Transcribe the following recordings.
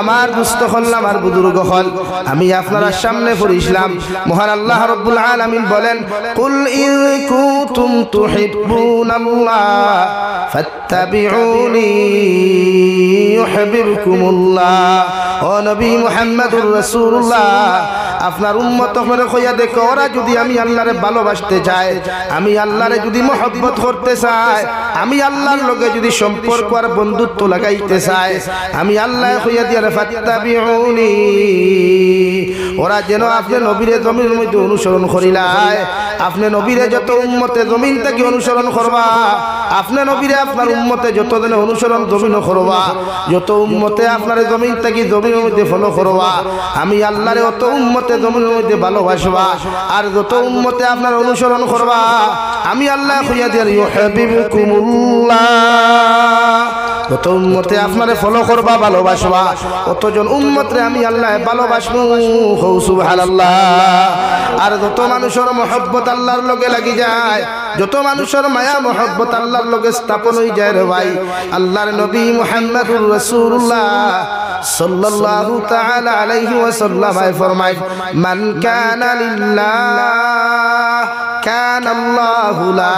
আমার দুস্থ হল, আমার বুজুর্গ হল, আমি আপনার সামনে পড়িলাম। মহান আল্লাহ রাব্বুল আলামিন বলেন, কুল ইন কুনতুম তুহিব্বুনাল্লাহ ফাত্তাবিউনি ইউহিব্বুকুমুল্লাহ। ও নবী মুহাম্মদুর রাসূলুল্লাহ, আপনার উম্মত করে কইয়া দেখো, ওরা যদি আমি আল্লাহরে ভালোবাসতে চায়, আমি আল্লাহরে যদি মহব্বত করতে চাই, আমি আল্লাহর লগে যদি সম্পর্ক আর বন্ধুত্ব লাগাইতে চাই, আমি আল্লাহ কইয়া দিয়া ফাত্তাবিউনি, ওরা যেন আপনি নবীরে জমিনের মধ্যে অনুসরণ করিলায়। আপনি নবীরে যত উম্মতে জমিন থেকে অনুসরণ করবা, আপনি নবীরে আপনার উম্মতে যত দিন অনুসরণ জমিন করবা, যত উম্মতে আপনার জমিন থেকে জমিনের মধ্যে ফলো করবা, আমি আল্লাহরে অত উম্মতে জমিনের মধ্যে ভালোবাসবা। আর যত উম্মতে আপনার অনুসরণ করবা, আমি আল্লাহ কইয়া দিয়া ইউহিব্বুকুমুল্লাহ, যত উম্মতে আপনারে ফলো করবা, ভালোবাসবা, অতজন উম্মতরে আমি আল্লাহ ভালোবাসবো। সুবহানাল্লাহ। আর যত মানুষের মহব্বত আল্লাহর লগে লাগি যায়, যত মানুষের মায়া মহব্বত আল্লাহর লগে স্থাপন হয়ে যায় রে ভাই, আল্লাহর নবী মুহাম্মদুর রাসূলুল্লাহ সাল্লাল্লাহু তাআলা আলাইহি ওয়াসাল্লাম ফরমায়, মান কানা লিল্লাহ কানা আল্লাহু লা।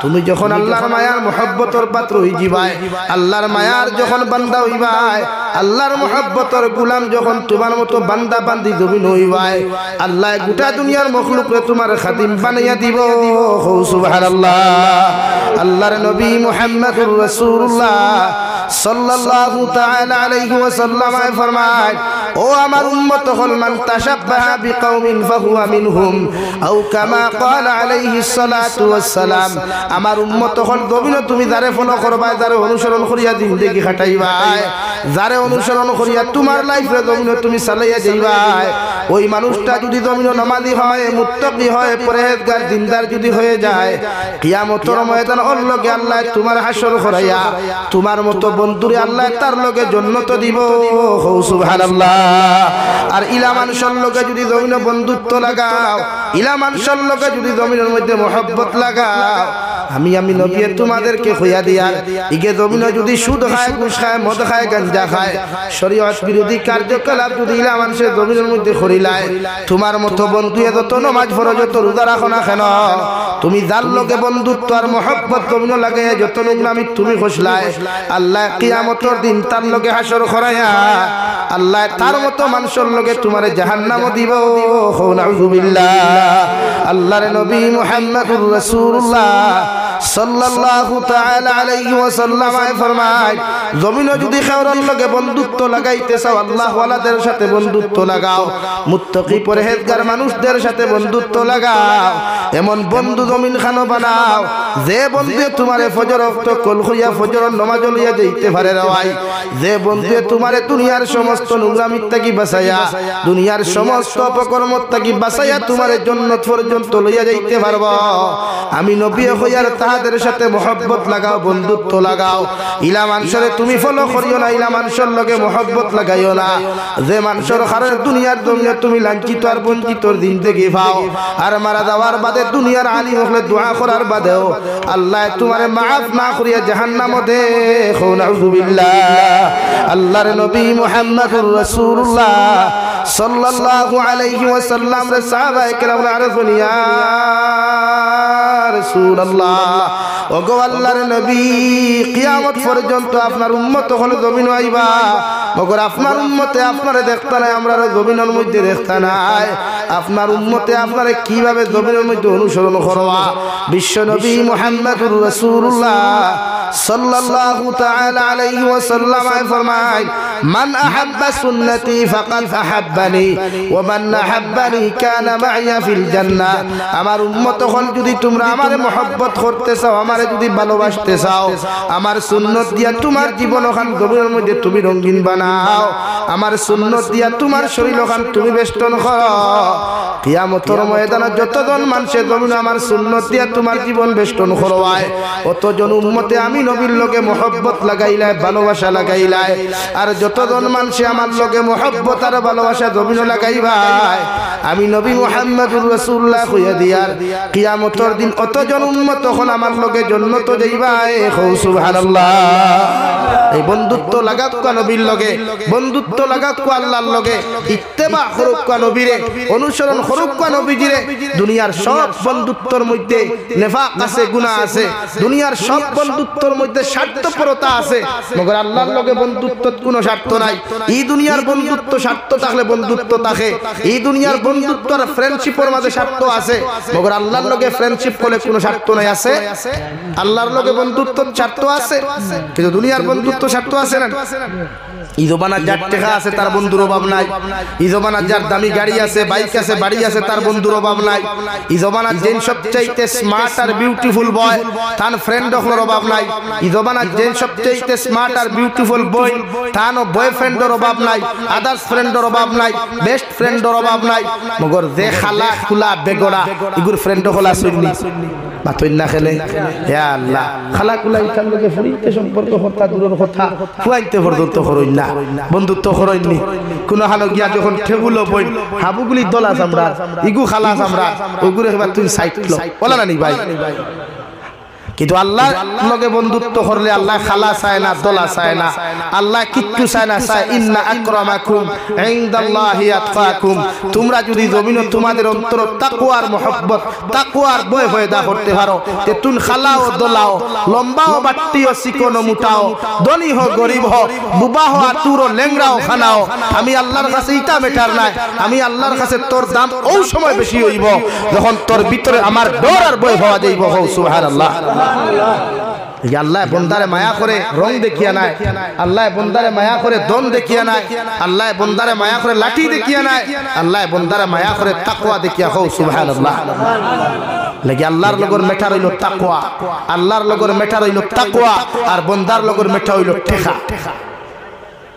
তুমি যখন আল্লাহর মায়ার মহব্বতর পাত্র হই যাবাই, আল্লাহর মায়ার যখন বান্দা হইবাই, আল্লাহর মহব্বতর গোলাম যখন তোমার মতো বান্দা বান্দি জমিন হইবাই, আল্লাহ গোটা দুনিয়ার মখলুকরে তোমার খাদিম বানাইয়া দিব। সুবহানাল্লাহ। আল্লাহর নবী মুহাম্মদুর রাসূলুল্লাহ সাল্লাল্লাহু তাআলা আলাইহি ওয়াসাল্লাম ফরমায়, ও আমার উম্মত হল, মান তাশাব্বাহা বিকাউমিন ফাহুয়া মিনহুম আও কামা ক্বালা আলাইহিস সালাতু ওয়াস সালাম। আমার উম্মত হল, জমিনে তুমি যারে ফলো করবা, যারে অনুসরণ করিয়া জিন্দেগি কাটাইবা, যারে অনুসরণ করিয়া তোমার লাইফে জমিনে তুমি চালাইয়া যাইবা, ওই মানুষটা যদি জমিনে নামাজি হয়, মুত্তাকি হয়, পরহেজগার দিনদার যদি হয়ে যায়, কিয়ামতের ময়দান ওর লগে আল্লাহ তোমার হাসর করাইয়া তোমার মতো বন্ধুরে আল্লাহ তার লগে জান্নাত দিব। সুবহানাল্লাহ। আর ইলা মানুষের লগে যদি জমিনে বন্ধুত্ব লাগাও, ইলা মানুষের লগে যদি জমিনের মধ্যে মহব্বত লাগাও, আমি নবী তোমাদেরকে কইয়া দিয়া, ইগে জমিনে যদি সুদ খায়, ঘুষ খায়, মদ খায়, গাঞ্জা খায়, শরীয়ত বিরোধী কার্যকলাপ যদি ইলা মানুষের জমিনের মধ্যে করিলায়, তোমার মতো বন্ধু যত নামাজ ফরজ, যত রোজা রাখো না কেন, তুমি যার লগে বন্ধুত্ব আর মহব্বত জমিনে লাগাইয়া যত নোংরামি তুমি খসলায়, আল্লাহ কিয়ামতের দিন তার লগে হাসর করাইয়া আল্লাহ তার মতো মানুষের লগে তোমারে জাহান্নাম দিব। নাউযুবিল্লাহ। আল্লাহর নবী মুহাম্মদুর রাসূলুল্লাহ সাল্লাল্লাহু তাআলা আলাইহি ওয়াসাল্লাম ফরমায়, জমিনে যদি কারোর লগে বন্ধুত্ব লাগাইতে চাও, আল্লাহ ওয়ালাদের সাথে বন্ধুত্ব লাগাও, মুত্তাকি পরহেজগার মানুষদের সাথে বন্ধুত্ব লাগাও, এমন বন্ধু জমিন খানো বানাও, যে বন্ধু তোমারে ফজর ওয়াক্ত কল হইয়া ফজরের নামাজ লইয়া যাইতে পারে রে ভাই, যে বন্ধু তোমারে দুনিয়ার সমস্ত নোংরামি থেকে বাঁচাইয়া, দুনিয়ার সমস্ত অপকর্ম থেকে বাঁচাইয়া তোমারে জান্নাত পর্যন্ত লইয়া যাইতে পারবো, আমি নবী হইয়ার তাহাদের সাথে মহব্বত লাগাও, বন্ধুত্ব লাগাও। ইলা মানুষরে তুমি ফলো করিও না, ইলা মানুষের লগে মহব্বত লাগাইও না, যে মানুষের কারণে দুনিয়ার জমিনে তুমি লাঞ্ছিত আর বঞ্চিতর দিন থেকে পাও, আর মারা যাওয়ার বাদে দুনিয়ার আলিম হলে দোয়া করার বাদেও আল্লাহ তোমারে মাফ না করিয়া জাহান্নামে দে। নাউযুবিল্লাহ। আল্লাহর নবী মুহাম্মদুর রাসূলুল্লাহ সাল্লাল্লাহু আলাইহি ওয়াসাল্লাম রে সাহাবায়ে কেরাম আরফুন, ইয়া রাসূলুল্লাহ, ওগো আল্লাহর নবী, কিয়ামত পর্যন্ত আপনার উম্মত হল জমিন আইবা, মগর আপনার উম্মতে আপনারে দেখতা নাই, আমরা জমিনের মধ্যে দেখতা নাই, আপনার উম্মতে আপনারে কিভাবে জমিনের মধ্যে অনুসরণ করবা। বিশ্ব নবী মুহাম্মদুর রাসূলুল্লাহ সাল্লাল্লাহু তাআলা আলাইহি ওয়াসাল্লাম ফরমায়, মান আহাব্বা সুন্নতি ফাকাদ আহাব্বানি ওয়া মান আহাব্বানি কানা মাইয়া ফিল জান্নাহ। আমার উম্মত হল, যদি তোমরা আমারে মহব্বত করতে চাও, আমারে যদি ভালোবাসতে চাও, আমার সুন্নত দিয়া তোমার জীবন ওখান জমিনের মধ্যে তুমি রঙিন বানাও, আমার সুন্নত দিয়া তোমার শরীর ওখান তুমি বেষ্টন করো, কিয়ামতের ময়দানে যতজন মানুষের জমিনে আমার সুন্নত দিয়া তোমার জীবন বেষ্টন করবায়, অতজন উম্মতে আমি নবীর লগে মহব্বত লাগাইলাই, ভালোবাসা লাগাইলাই, আর যতজন মানুষে আমার লগে মহব্বত আর ভালোবাসা জমিনে লাগাইবাই, আমি নবী মুহাম্মদুর রাসূলুল্লাহ কইয়া দিয়ার কিয়ামতের দিন অতজন উম্মত তখন আমার লগে জান্নাতে যাইবাই। সুবহানাল্লাহ। এই বন্ধুত্ব লাগাত কা নবীর লগে, বন্ধুত্ব লাগাত কা আল্লাহর লগে, ইত্তেবা করুক কা নবীরে, অনুসরণ করুক কা নবীজিরে। দুনিয়ার সব বন্ধুত্বর মধ্যে নেফাক আছে, গুনাহ আছে, দুনিয়ার সব বন্ধুত্বর মধ্যে স্বার্থপরতা আছে, মগর আল্লাহর লগে বন্ধুত্বত কোনো স্বার্থ নাই। এই দুনিয়ার বন্ধুত্ব স্বার্থ থাকলে বন্ধুত্ব থাকে, এই দুনিয়ার বন্ধুত্ব আর ফ্রেন্ডশিপের মাঝে স্বার্থ আছে, মগর আল্লাহর লগে ফ্রেন্ডশিপ করলে কোনো স্বার্থ নাই। আছে আল্লাহর লগে বন্ধুত্ব স্বার্থ আছে, কিন্তু দুনিয়ার বন্ধুত্ব স্বার্থ আছে না। এই জমানার যার টাকা আছে তার বন্ধুর অভাব নাই, এই জমানার যার দামি গাড়ি আছে, বাইক আছে, বাড়ি আছে, তার বন্ধুর অভাব নাই। এই জমানার যেন সবচাইতে স্মার্ট আর বিউটিফুল বয় তার ফ্রেন্ড হলোর অভাব নাই। এই জমানার যেন সবচাইতে স্মার্ট আর বিউটিফুল বয় তার বয়ফ্রেন্ডের অভাব নাই, আদার্স ফ্রেন্ডের অভাব নাই, বেস্ট ফ্রেন্ডের অভাব নাই। মগর যে খালা খুলা বেগড়া এগুর ফ্রেন্ড হলা শুননি বাতই না খেলে। হে আল্লাহ, খালা কুলা ইতার লোকে ফরিতে সম্পর্ক হত্যা দূরের কথা ফুয়াইতে পর্যন্ত হরই না, বন্ধুত্ব হরইনি। কোন হালো গিয়া যখন ঠেগুলো বই হাবুগুলি দলাস আমরা, ইগু খালাস আমরা, ওইগুলো এবার তুই সাইড লো বলা না নি ভাই। কিন্তু আল্লাহ লগে বন্ধুত্ব করলে আল্লাহ খালা চায় না, দলা চায় না, আল্লাহ কিচ্ছু চায় না, চায় ইন্না আকরামাকুম ইনদাল্লাহি আতকাকুম। তোমরা যদি জমিনে তোমাদের অন্তর তাকওয়ার মহব্বত, তাকওয়ার ভয় পয়দা করতে পারো, তে তুন খালাও দলাও, লম্বাও বাট্টিও চিকনো মুটাও, ধনী হো গরিব হো, বুবা হো আতুরো ল্যাংড়াও খানাও, আমি আল্লাহর কাছে ইটা মেটার নাই। আমি আল্লাহর কাছে তোর দাম ওই সময় বেশি হইব যখন তোর ভিতরে আমার ডর আর ভয় পাওয়া যাইব। হো সুবহানাল্লাহ। আল্লাহ বন্দারে মায়া করে রং দেখিয়া নাই, আল্লাহ বন্দারে মায়া করে দন দেখিয়া নাই, আল্লাহ বন্দারে মায়া করে লাঠি দেখিয়া নাই, আল্লাহ বন্দারে মায়া করে তাকওয়া দেখিয়া। হো সুবহানাল্লাহ। লাগি আল্লাহর লগর মেটা রইল তাকওয়া, আল্লাহর লগর মেটা রইল তাকওয়া, আর বন্দার লগর মেটা হইল ঠেকা।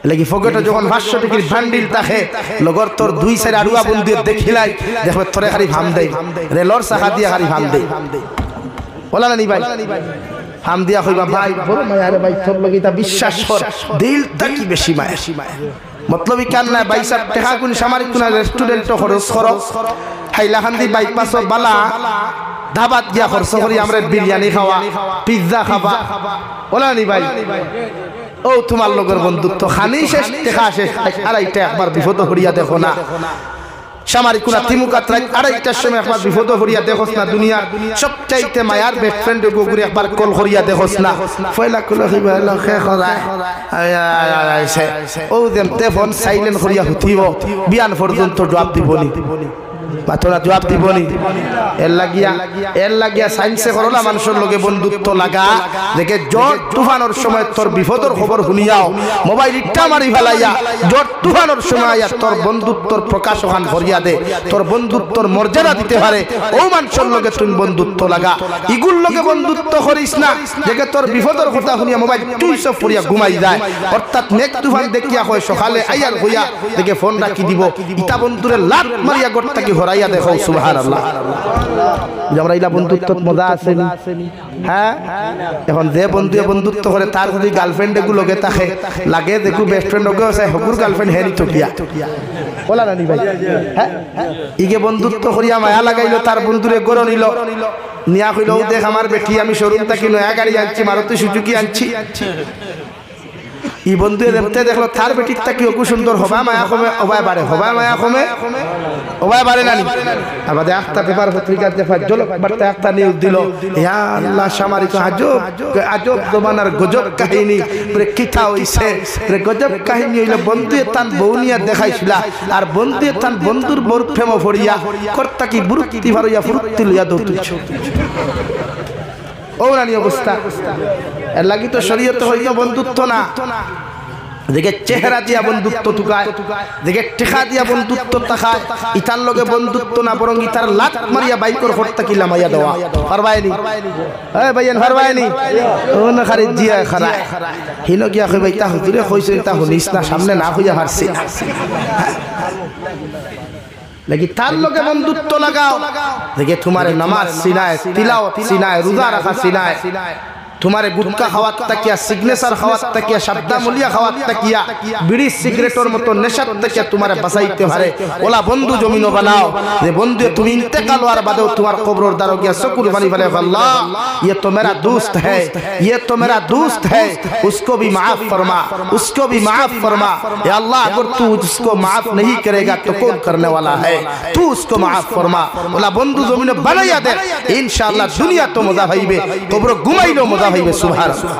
লাগি ফগেটা যখন 500 টাকার বান্ডিল থাকে লগর তোর দুই সাইড আড়ুয়া বন্ধু দেখিলাই দেখবে তোরে খালি ভাম দেই, রেলর চাকা দিয়া খালি ভাম দেই বলা না নি ভাই। হাম দিয়া কইবা ভাই বড় মায়া রে ভাই, তোর লগে এটা বিশ্বাস কর, দিলটা কি বেশি মায়া। মতলবই কান না ভাই সাহেব, টাকা কোন সামরিক কোন রেস্টুরেন্ট খরচ করো, হাইলাকান্দি বাইপাস বালা ধাবাত গিয়া খরচ করি আমরা বিরিয়ানি খাওয়া, পিজ্জা খাবা বলা নি ভাই। ও তোমার লগের বন্ধুত্ব খানি শেষ, টাকা শেষ, আর এইটা একবার বিপদ হরিয়া দেখো না। সামারি কোনা তিমুকাত্রাই আড়াইটার সময় একবার বিপদ হরিয়া দেখোস না। দুনিয়ার সবচাইতে মায়ার বেস্ট ফ্রেন্ড গুগুরি একবার কল হরিয়া দেখোস না। ফয়লা কুল হইবা লখে খরায় ও দেম টেলিফোন সাইলেন্ট হরিয়া হতিব, বিয়ান পর্যন্ত জবাব দিবনি, মাতরা জবাব দিবনি। এর লাগিয়া সাইন্সে করলা মানুষের লগে বন্ধুত্ব লাগা, দেখে জ্বর তুফানোর সময় তোর বিপদের খবর শুনিয়াও মোবাইল ইট্টা মারি ফেলাইয়া জ্বর তুফানোর সময় তোর বন্ধুত্বর প্রকাশ ওখান ভরিয়া দে, তোর বন্ধুত্বর মর্যাদা দিতে পারে ও মানুষের লগে তুমি বন্ধুত্ব লাগা। ইগুর লগে বন্ধুত্ব করিস না দেখে তোর বিপদের কথা শুনিয়া মোবাইল তুই সব পড়িয়া ঘুমাই যায়। অর্থাৎ নেক তুফান দেখিয়া হয় সকালে আইয়ার হইয়া দেখে ফোন রাখি দিব, ইটা বন্ধুরে লাত মারিয়া গড়টা কি হরাইয়া দেখো। সুবহানাল্লাহ। আমরা ইলা বন্ধুত্ব মজা আছে নি? হ্যাঁ, এখন যে বন্ধুত্ব করে তার যদি গার্লফ্রেন্ড এগুলোকে থাকে লাগে দেখো বেস্ট ফ্রেন্ড ওকে আছে হকুর গার্লফ্রেন্ড হেনি তো কিয়া বলা না নি ভাই। হ্যাঁ, ইগে বন্ধুত্ব করিয়া মায়া লাগাইলো, তার বন্ধুরে গড় নিল, নিয়া কইল দেখ আমার বেটি আমি শোরুম থেকে নয়া গাড়ি আনছি, মারুতি সুজুকি আনছি। ই বন্ধু দেখতে দেখলো তার বেটির তাকি অকু সুন্দর হবা মায়া কমে অবায় বাড়ে, হবা মায়া কমে অবায় বাড়ে না। আবার একটা পেপার পত্রিকার দেখা জলক বার্তা একটা নিউজ দিল, ইয়া আল্লাহ সামারিক আজব আজব জমানার গজব কাহিনী রে কিতা হইছে রে, গজব কাহিনী হইল বন্ধুয়ে তান বউনিয়া দেখাইছিলা, আর বন্ধুয়ে তান বন্ধুর বড় প্রেম ভরিয়া কর্তা কি বুরুক্তি ভারিয়া ফুরুক্তি লইয়া দৌতুছ। ও রানী অবস্থা। এর লাগি তো শরীয়তে হইল বন্ধুত্ব না, দেখে চেহারা দিয়া বন্ধুত্ব টুকায়, দেখে টেকা দিয়া বন্ধুত্ব তাকায়, ইতার লগে বন্ধুত্ব না বরং ইতার লাত মারিয়া বাইকর হত্যা কি লামাইয়া দেওয়া পারবাইনি। এই ভাইয়ান পারবাইনি ও না খারি জিয়া খারা হিনো গিয়া কই ভাই তা হুজুরে কইছে তা হনিস না, সামনে না হইয়া পারছি লাগি তার লগে বন্ধুত্ব লাগাও, দেখে তোমার নামাজ সিনায়, তিলাওয়াত সিনায়, রোজা রাখা সিনায়, তোমারে গুটকা খাওয়াত তাকিয়া সিগনেচার খাওয়াত তাকিয়া সাবদা মুলিয়া খাওয়াত তাকিয়া বিড়ি সিগারেটের মতো নেশাত তাকিয়া তোমারে বাঁচাইতে পারে ওলা বন্ধু জমিনও বানাও যে বন্ধু তুমি ইন্তেকাল হওয়ার বাদেও তোমার কবরের দ্বারা গিয়া চকুর পানি ফেলে আল্লাহ ये तो मेरा दोस्त है ये तो मेरा दोस्त है उसको भी माफ फरमा उसको भी माफ फरमा या अल्लाह अगर तू उसको माफ नहीं करेगा तो कौन करने वाला है तू उसको माफ फरमा ওলা বন্ধু জমিনে বানাইয়া দে ইনশাআল্লাহ দুনিয়া তো মজা হইবে কবর ঘুমাইলেও মজা হইবে সুবহানাল্লাহ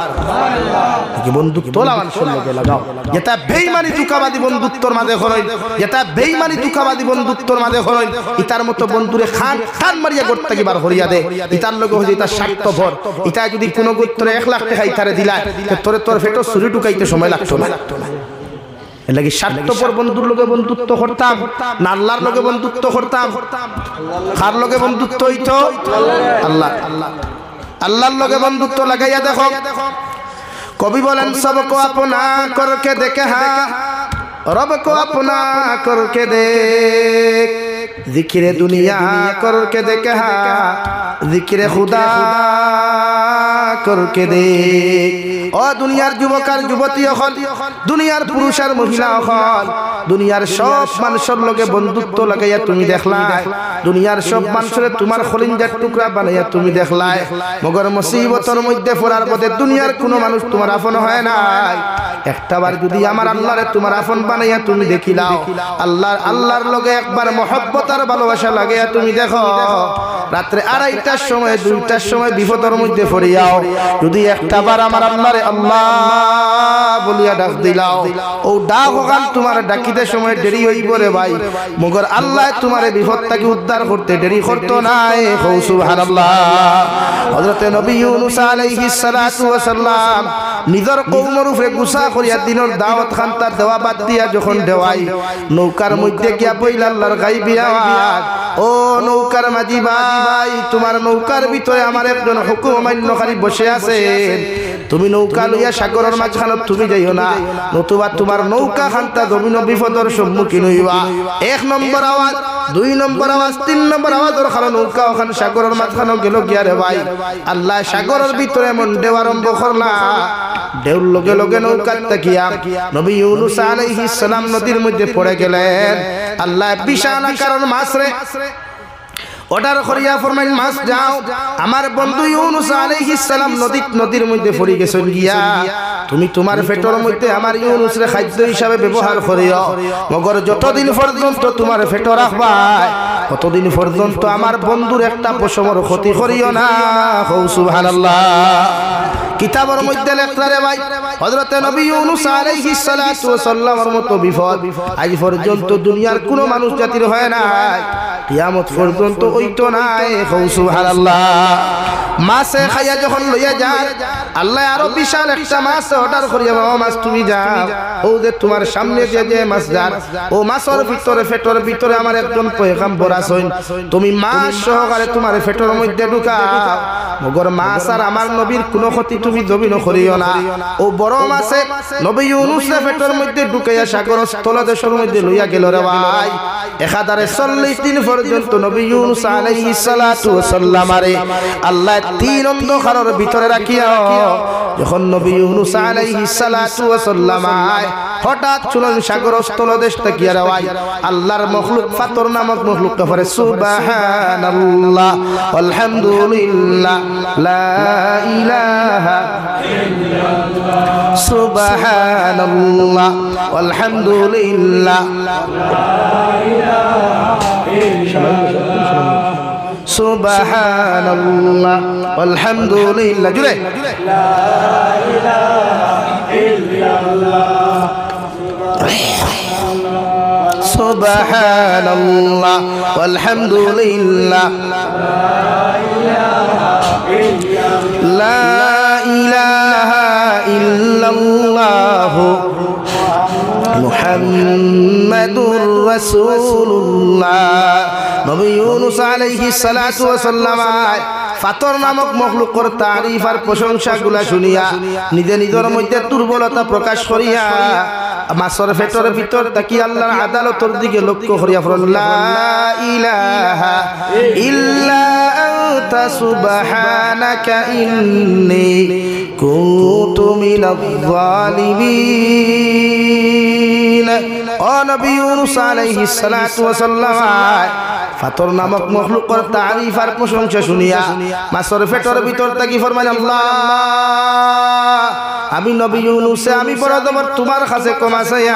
কি বন্ধুত্ব লাগান শুনলে লাগাও যেটা বেঈমানি দুকাবাদী বন্ধুত্বর মাঝে হরই যেটা বেঈমানি দুকাবাদী বন্ধুত্বর মাঝে হরই ইতার মতো বন্ধুরে খান খান মারিয়া করতে কি বার হরিয়া দে ইতার লগে হই ইতা স্বার্থপর ইতা যদি কোনো গোত্রে 1 লাখ টাকা ইতারে দিলায় তোরে তোর ফেটো ছুরি ঢুকাইতে সময় লাগতো না লাগি স্বার্থপর বন্ধুর লগে বন্ধুত্ব করতাম না আল্লাহর লগে বন্ধুত্ব করতাম কার লগে বন্ধুত্ব হইতো আল্লাহ আল্লাহর লগে বন্ধুত্ব লাগাইয়া দেখো কবি বলেন সবকো আপনা করকে দেখে হ্যাঁ रब को अपना करके देख जिक्र दुनिया करके देख जिक्र खुदा करके देख ओ दुनियार जुबकार जुबती हल दुनियार पुरुष और महिला हल दुनियार सब मानुषर लगे बंधुत्व लागाइया तुमी देखलाय दुनियार सब मानुषरे तुम्हार खलिंजार टुकड़ा बानाइया तुमी देखलाय मगर मुसीबतर मध्य पड़ार पदे दुनियार कोनो मानुष तुम्हार आपन हय नाई एकटा बार यदि आमार आल्लाहरे तुम्हार आपन बानाइया तुमी देखिलाओ आल्लाहर लगे एकबार मोहब्बत और भालोबासा लागाइया तुमी देखो रात्रे 2:30টার समय 2টার समय বিপদের মধ্যে পড়িয়াও যদি একটা বার আমার আল্লাহরে আল্লাহ বলিয়া ডাক দিলাও ও ডাক ওখান তোমার ডাকিতে সময় দেরি হইব রে ভাই মগর আল্লাহ তোমারে বিপদ থেকে উদ্ধার করতে দেরি করতো না কও সুবহানাল্লাহ হযরতে নবী ইউনূস আলাইহিস সালাতু ওয়াস সালাম নিজের কওমের উপরে গুসা করিয়া দিনের দাওয়াত খানতা দেওয়া বাদ দিয়া যখন দেওয়াই নৌকার মধ্যে গিয়া বইলা আল্লাহর গায়বী আওয়াজ ও নৌকার মাঝি ভাই তোমার নৌকার ভিতরে আমার একজন হুকুম মান্যকারী বসে আছে তুমি নৌকা লইয়া সাগরের মাঝখানে তুমি যাইও না নতুবা তোমার নৌকা খানতা জমিন বিপদের সম্মুখীন হইবা 1 নম্বর আওয়াজ 2 নম্বর আওয়াজ 3 নম্বর আওয়াজের কারণে নৌকা ওখানে সাগরের মাঝখানে গেল গিয়া রে ভাই আল্লাহ সাগরের ভিতরে এমন ঢেউ আরম্ভ করলা ঢেউর লগে লগে নৌকা তাকিয়া নবী ইউনূস আলাইহিস সালাম নদীর মধ্যে পড়ে গেলেন আল্লাহ বিশাল আকারের মাছ রে অর্ডার করিয়া ফরমাইল মাছ যাও আমার বন্ধু ইউনূস আলাইহিস সালাম নদীর মধ্যে পড়ে গেছেন গিয়া তুমি তোমার পেটের মধ্যে আমার ইউনূস রে খাদ্য হিসাবে ব্যবহার করিও মগর যতদিন পর্যন্ত তোমার পেট রাখবা ততদিন পর্যন্ত আমার বন্ধুর একটা পশমর ক্ষতি করিও না কও সুবহানাল্লাহ কিতাবের মধ্যে লেখা রে ভাই হযরতে নবী ইউনূস আলাইহিস সালাতু ওয়াস সালামের মতো বিপদ আজ পর্যন্ত দুনিয়ার কোনো মানুষ জাতির হয় না কিয়ামত পর্যন্ত হইতো না কও সুবহানাল্লাহ মাছে খাইয়া যখন লইয়া যায় আল্লাহ আরো বিশাল একটা মাছ অর্ডার করিয়া ও মাছ তুমি যাও ও যে তোমার সামনে যে মাছ যার ও মাছের ভিতরে পেটের ভিতরে আমার একজন পয়গম্বর আছেন তুমি মাছ সহকারে তোমার পেটের মধ্যে ঢুকাও মগর মাছ আর আমার নবীর কোনো ক্ষতি তুমি জমিন করিও না ও বড় মাছে নবী ইউনূস এর পেটের মধ্যে ঢুকাইয়া সাগর স্থলদেশের মধ্যে লইয়া গেল রে ভাই 1040 দিন পর্যন্ত নবী ইউনূস আলাইহিস সালাতু ওয়াস সালাম আরে আল্লাহ 3 অন্ধকারের ভিতরে রাখিয়া যখন নবী ইউনূস আলাইহিস সালাতু ওয়াস সালাম হঠাৎ চলন সাগর স্থলদেশ থেকে রে ভাই আল্লাহর মাখলুক ফাতর নামক মাখলুক করে সুবহানাল্লাহ আলহামদুলিল্লাহ লা ইলাহা ইল্লাল্লাহ সুবহানাল্লাহ আলহামদুলিল্লাহ লা ইলাহা ইল্লাল্লাহ সুবহানাল্লাহ আলহামদুলিল্লাহ জুড়ে লা ইলাহা ইল্লাল্লাহ সুবহানাল্লাহ আলহামদুলিল্লাহ লা ইলাহা ইল্লাল্লাহ মুহাম্মাদুর রাসূলুল্লাহ নবী ইউনূস আলাইহিস সালাতু ওয়াস সালাম ফাতর নামক মখলুকের তারিফ আর প্রশংসাগুলা শুনিয়া নিজের মধ্যে দুর্বলতা প্রকাশ করিয়া মাছের পেটের ভিতর তাকি আল্লাহর আদালতের দিকে লক্ষ্য করিয়া লা ইলাহা ইল্লা আনতা সুবহানাকা ইন্নী কুনতু মিনাজ জালিমিন। ও নবী ইউনূস আলাইহিস সালাতু ওয়াস সালাম ফাতর নামক মখলুকের তারিফ আর প্রশংসা শুনিয়া মাছের পেটের ভিতর থেকে ফরমায়, আল্লাহ আমি নবী ইউনূস আমি বরাবর তোমার কাছে ক্ষমা চাই,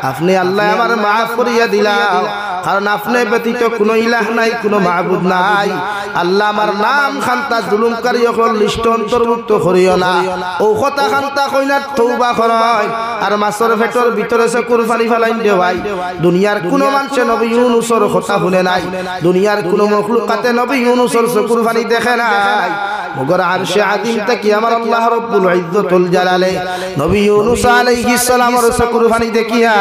আপনি আল্লাহ আমার মাফ করিয়া দিলাম, কারণ আপনি ব্যতীত কোনো ইলাহ নাই, কোনো মাবুদ নাই। আল্লাহ আমার নাম খান্তা জুলুমকারী সকল লিস্ট অন্তর্ভুক্ত করিও না। ও কথা খান্তা কইনার তওবা করয় আর মাছের পেটের ভিতরে চকুর পানি ফেলাইন দেওয়াই। দুনিয়ার কোনো মানুষে নবী ইউনূসের কথা শুনে নাই, দুনিয়ার কোনো মখলুকাতে নবী ইউনূসের চকুর পানি দেখে নাই। মগর আরশে আযীম থেকে আমার আল্লাহ রব্বুল ইজ্জতুল জালালে নবী ইউনূস আলাইহিস সালামের চকুর পানি দেখিয়া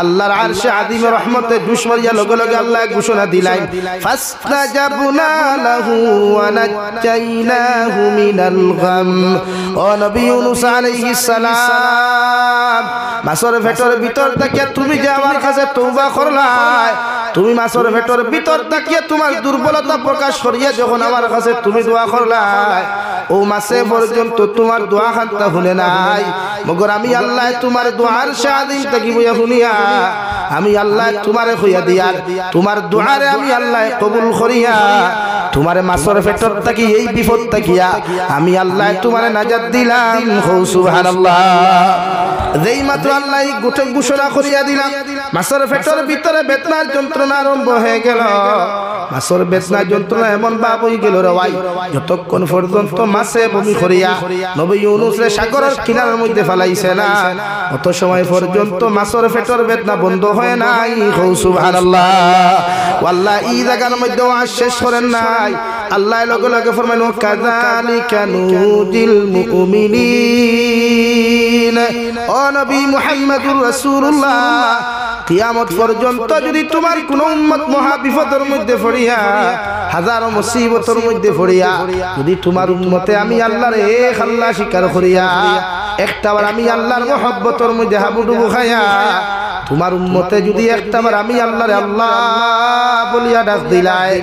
আল্লাহর আরশে আযীম রহমতে জুস মারিয়া লগে লগে আল্লাহ ঘোষণা দিলেন, ফাসতাজাবনা লাহু ওয়া নাজাইনাহু মিনাল গাম। ও নবী ইউনূস আলাইহিস সালাম, মাছের পেটের ভিতর থেকে তুমি যে আমার কাছে তওবা করলাই, তুমি মাছের পেটের ভিতর থেকে তোমার দুর্বলতা প্রকাশ করিয়া যখন আমার কাছে তুমি দোয়া করলাই, ও মাসে পর্যন্ত তোমার দোয়া খান্তা শুনে নাই। মগর আমি আল্লাহ তোমার দোয়ার সাদিন থেকে বইয়া শুনিয়া আমি আল্লাহ তোমারে হইয়া দিয়ার তোমার দোয়ারে আমি আল্লাহ কবুল করিয়া তোমারে মাছের পেটের থেকে এই বিপদ থাকিয়া আমি আল্লাহ তোমারে নাজাত দিলাম। সুবহানাল্লাহ। যেই মাত্র আল্লাহ গোটা ঘোষণা করিয়া দিলাম, মাছের পেটের ভিতরে বেদনার যন্ত্রণা আরম্ভ হয়ে গেল। মাছের বেদনার যন্ত্রণা এমন ভাব হয়ে গেল রে ভাই, যতক্ষণ পর্যন্ত মাছে বমি করিয়া নবী ইউনূস রে সাগরের কিনারার মধ্যে ফেলাইছে না, অত সময় পর্যন্ত মাছের পেটের বেদনা বন্ধ হয় নাই। সুবহানাল্লাহ। আল্লাহ এই জায়গার মধ্যে শেষ করেন নাই, আল্লাহ লগে লগে ফরমাইল, কাযালিকা নুজিল মুমিনিন। ও নবী মুহাম্মদুর রাসূলুল্লাহ, কিয়ামত পর্যন্ত যদি তোমার কোন উম্মত মহা বিপদের মধ্যে পড়িয়া হাজারো মুসিবতের মধ্যে পড়িয়া যদি তোমার উম্মতে আমি আল্লাহর এক আল্লাহ স্বীকার করিয়া একটাবার আমি আল্লাহর মহব্বতের মধ্যে হাবুডুবু খাইয়া তোমার উম্মতে যদি একটাবার আমি আল্লাহরে আল্লাহ বলিয়া ডাক দিলাই,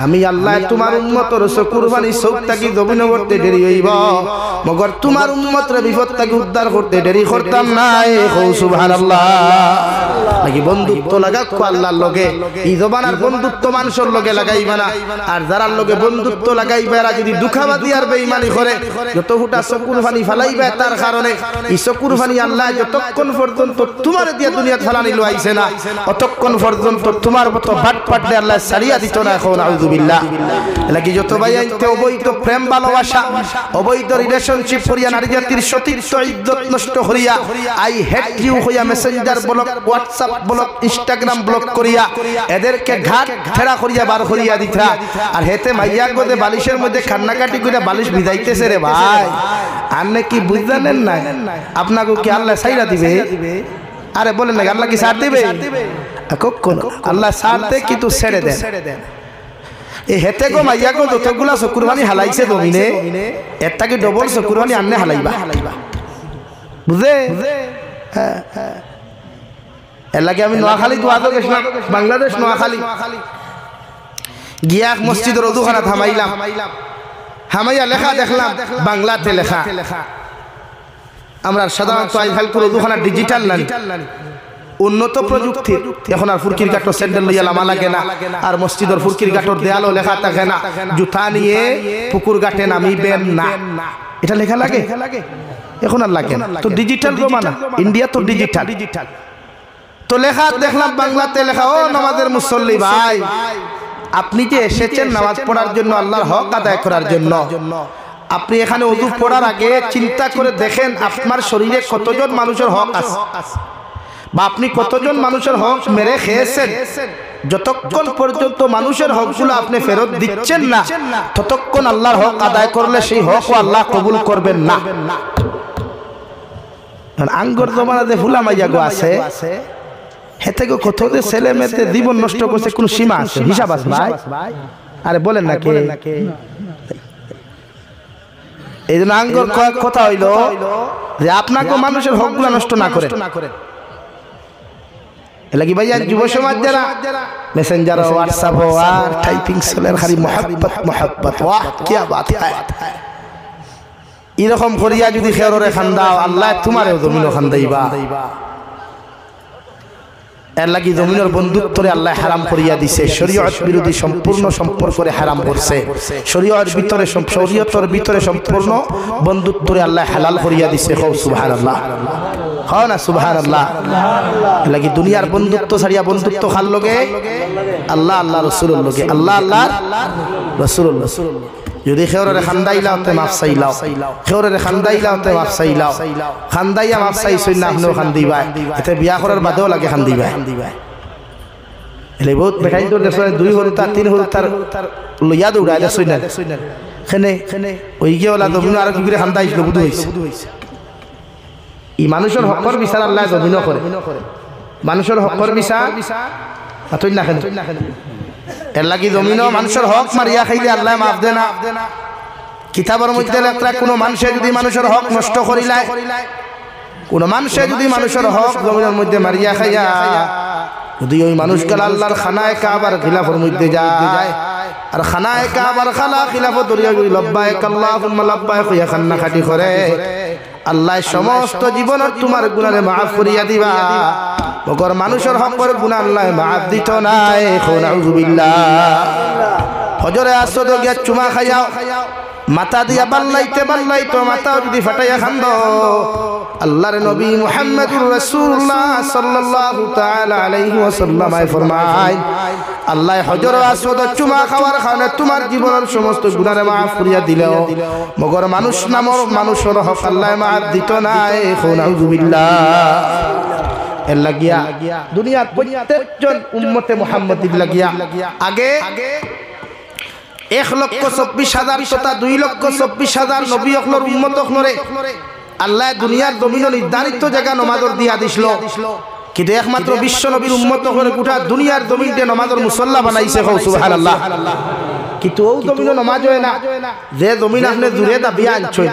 আমি আল্লাহ তোমার উম্মতের কুরবানি চোখ থাকি জমিন করতে দেরি হইব, মগর তোমার উম্মতের বিপদ থাকি উদ্ধার করতে দেরি করতাম নাই। সুবহানাল্লাহ। নাকি বন্ধুত্ব লাগাক আল্লাহর লগে, এই জবানার বন্ধুত্ব মানুষের লগে লাগাইবা না। আর যারার লগে বন্ধুত্ব লাগাইবা এরা যদি দুঃখাবাদী আর বেঈমানি করে যত হুটা চকুর পানি ফালাইবা, তার কারণে এই চকুর পানি আল্লাহ যতক্ষণ পর্যন্ত তোমার দিয়া দুনিয়াত ফালানি লইছে না, অতক্ষণ পর্যন্ত তোমার মতো বাট পাটলে আল্লাহ ছাড়িয়া দিত না। এখন আউযুবিল্লাহ। লাগি যত ভাই আইতে অবৈধ প্রেম ভালোবাসা, অবৈধ রিলেশনশিপ করিয়া নারী জাতির সতীত্ব ইজ্জত নষ্ট করিয়া আই হেট ইউ হইয়া Messenger block, WhatsApp block, Instagram block করিয়া এদেরকে ঘাট ছেড়া করিয়া বার করিয়া দিতা। আর হেতে মাইয়া গদে বালিশের মধ্যে কান্নাকাটি করিয়া বালিশ ভিজাইতেছে রে ভাই। আপনি কি বুঝলেন না? আপনাকে কি আল্লাহ ছাইরা দিবে? আরে বলেন না, আল্লাহ কি ছাড় দিবে? কখনো আল্লাহ ছাড়তে কিন্তু ছেড়ে দেন। এই হেতে গো মাইয়া গো যতগুলা চকুরবানি হালাইছে জমিনে, এর থেকে ডবল চকুরবানি আনলে হালাইবা, বুঝে? এর লাগে আমি নোয়াখালী দোয়াদো গেছিলাম, বাংলাদেশ নোয়াখালী গিয়া মসজিদের অজুখানা থামাইলাম, হামাইয়া লেখা দেখলাম বাংলাতে লেখা। আমরা সাধারণত আইফালপুর অজুখানা ডিজিটাল নানি, উন্নত প্রযুক্তি। এখন আর ফুরকির কাঠর স্যান্ডেল লইয়া লামা লাগে না, আর মসজিদের ফুরকির কাঠর দেয়ালও লেখা থাকে না, জুতা নিয়ে পুকুর ঘাটে নামিবেন না, এটা লেখা লাগে? এখন আর লাগে না। তো ডিজিটাল জমানা, ইন্ডিয়া তো ডিজিটাল। তো লেখা দেখলাম বাংলাতে লেখা, ও নামাজের মুসল্লি ভাই, আপনি যে এসেছেন নামাজ পড়ার জন্য, আল্লাহর হক আদায় করার জন্য, আপনি এখানে ওযু পড়ার আগে চিন্তা করে দেখেন আপনার শরীরে কতজন মানুষের হক আছে, বা আপনি কতজন মানুষের হক মেরে খেয়েছেন। যতক্ষণ পর্যন্ত মানুষের হকগুলো আপনি ফেরত দিচ্ছেন না, ততক্ষণ আল্লাহর হক আদায় করলে সেই হকও আল্লাহ কবুল করবেন না। আঙ্গর জমানাতে ফুলা মাইয়া গো আছে, হেতে গো কত যে ছেলে মেয়েতে জীবন নষ্ট করছে, কোন সীমা আছে, হিসাব আছে ভাই? আরে বলেন না কে? এই জন্য আঙ্গর কথা হইলো যে আপনাকে মানুষের হকগুলো নষ্ট না করে। লাগি ভাই আজ যুব সমাজ যারা মেসেঞ্জার হোয়াটসঅ্যাপ আর টাইপিং চলের খালি মোহাব্বত মোহাব্বত ওয়াহ কি বাত হ্যায় এরকম করিয়া যদি খেররে খান্দাও আল্লাহ তোমারও জমিন খান্দাইবা এর লাগি জমিনের বন্ধুত্বরে আল্লাহ হারাম করিয়া দিছে শরীয়ত বিরোধী সম্পূর্ণ সম্পর্করে হারাম করছে শরীয়তের ভিতরে সম্পূর্ণ বন্ধুত্বরে আল্লাহ হালাল করিয়া দিছে কও সুবহানাল্লাহ হও না সুবহানাল্লাহ এর লাগি দুনিয়ার বন্ধুত্ব ছাড়িয়া বন্ধুত্ব খাল লগে আল্লাহ আল্লাহ রাসূলুর লগে আল্লাহ আল্লাহর রাসূলুর যদি খেওরে খান্দাইলাও তে মাফ চাইলাও খেওরে খান্দাইলাও তে মাফ চাইলাও খান্দাইয়া মাফ চাইছই না আপনিও খান্দিবা এতে বিয়া করার বাদেও লাগে খান্দিবা এলে বহুত বেটাই তোর দেখছ দুই হল তার তিন হল তার লইয়া দৌড়াই দেখছই না খেনে ওই গিয়ে ওলা জমিন আর কি করে খান্দাইছিল বুধ হইছে ই মানুষের হকর বিচার আল্লাহ জমিন করে মানুষের হকর বিচার আতই না খেনে এর লাগি জমিনও মানুষের হক মারিয়া খাইলে আল্লাহ মাফ দে না কিতাবের মধ্যে লেখা কোনো মানুষে যদি মানুষের হক নষ্ট করিলায় কোনো মানুষে যদি মানুষের হক জমিনের মধ্যে মারিয়া খাইয়া যদি ওই মানুষগুলো আল্লাহর খানায় কাবার খিলাফের মধ্যে যায় আর খানায় কাবার খালা খিলাফত দরিয়া গরি লব্বাইক আল্লাহুম্মা লব্বাইক হইয়া খান্না খাটি করে আল্লাহ সমস্ত জীবনের তোমার গুনাহে মাফ করিয়া দিবা মগর মানুষের হকের গুনাহ আল্লাহ মাফ দিত নাই নাউযুবিল্লাহ হজরে আসদ গিয়া চুমা খাইয়াও মাথা দিয়া বাল্লাইতে বাল্লাইতো মাথা যদি ফাটাইয়া খান্দ আল্লাহর নবী মুহাম্মদুর রাসূলুল্লাহ সাল্লাল্লাহু তাআলা আলাইহি ওয়াসাল্লাম ফরমায় আল্লাহ হজর আসদ চুমা খাওয়ার কারণে তোমার জীবনের সমস্ত গুনাহ মাফ করিয়া দিলেও মগর মানুষ নামর মানুষের হক আল্লাহ মাফ দিত নাই নাউযুবিল্লাহ এর লাগিয়া দুনিয়ার প্রত্যেকজন উম্মতে মুহাম্মদির লাগিয়া আগে 1,24,000 তথা 2,24,000 নবী অখলর উম্মত অখলরে আল্লাহ দুনিয়ার জমিন নির্ধারিত জায়গা নমাজর দিয়া দিছিল কিন্তু একমাত্র বিশ্ব নবীর উম্মত অখলরে গোটা দুনিয়ার জমিনতে নমাজর মুসল্লা বানাইছে সুবহানাল্লাহ কিন্তু ও জমিন নমাজ হয় না যে জমিন আপনি দূরে দাবিয়া আনছেন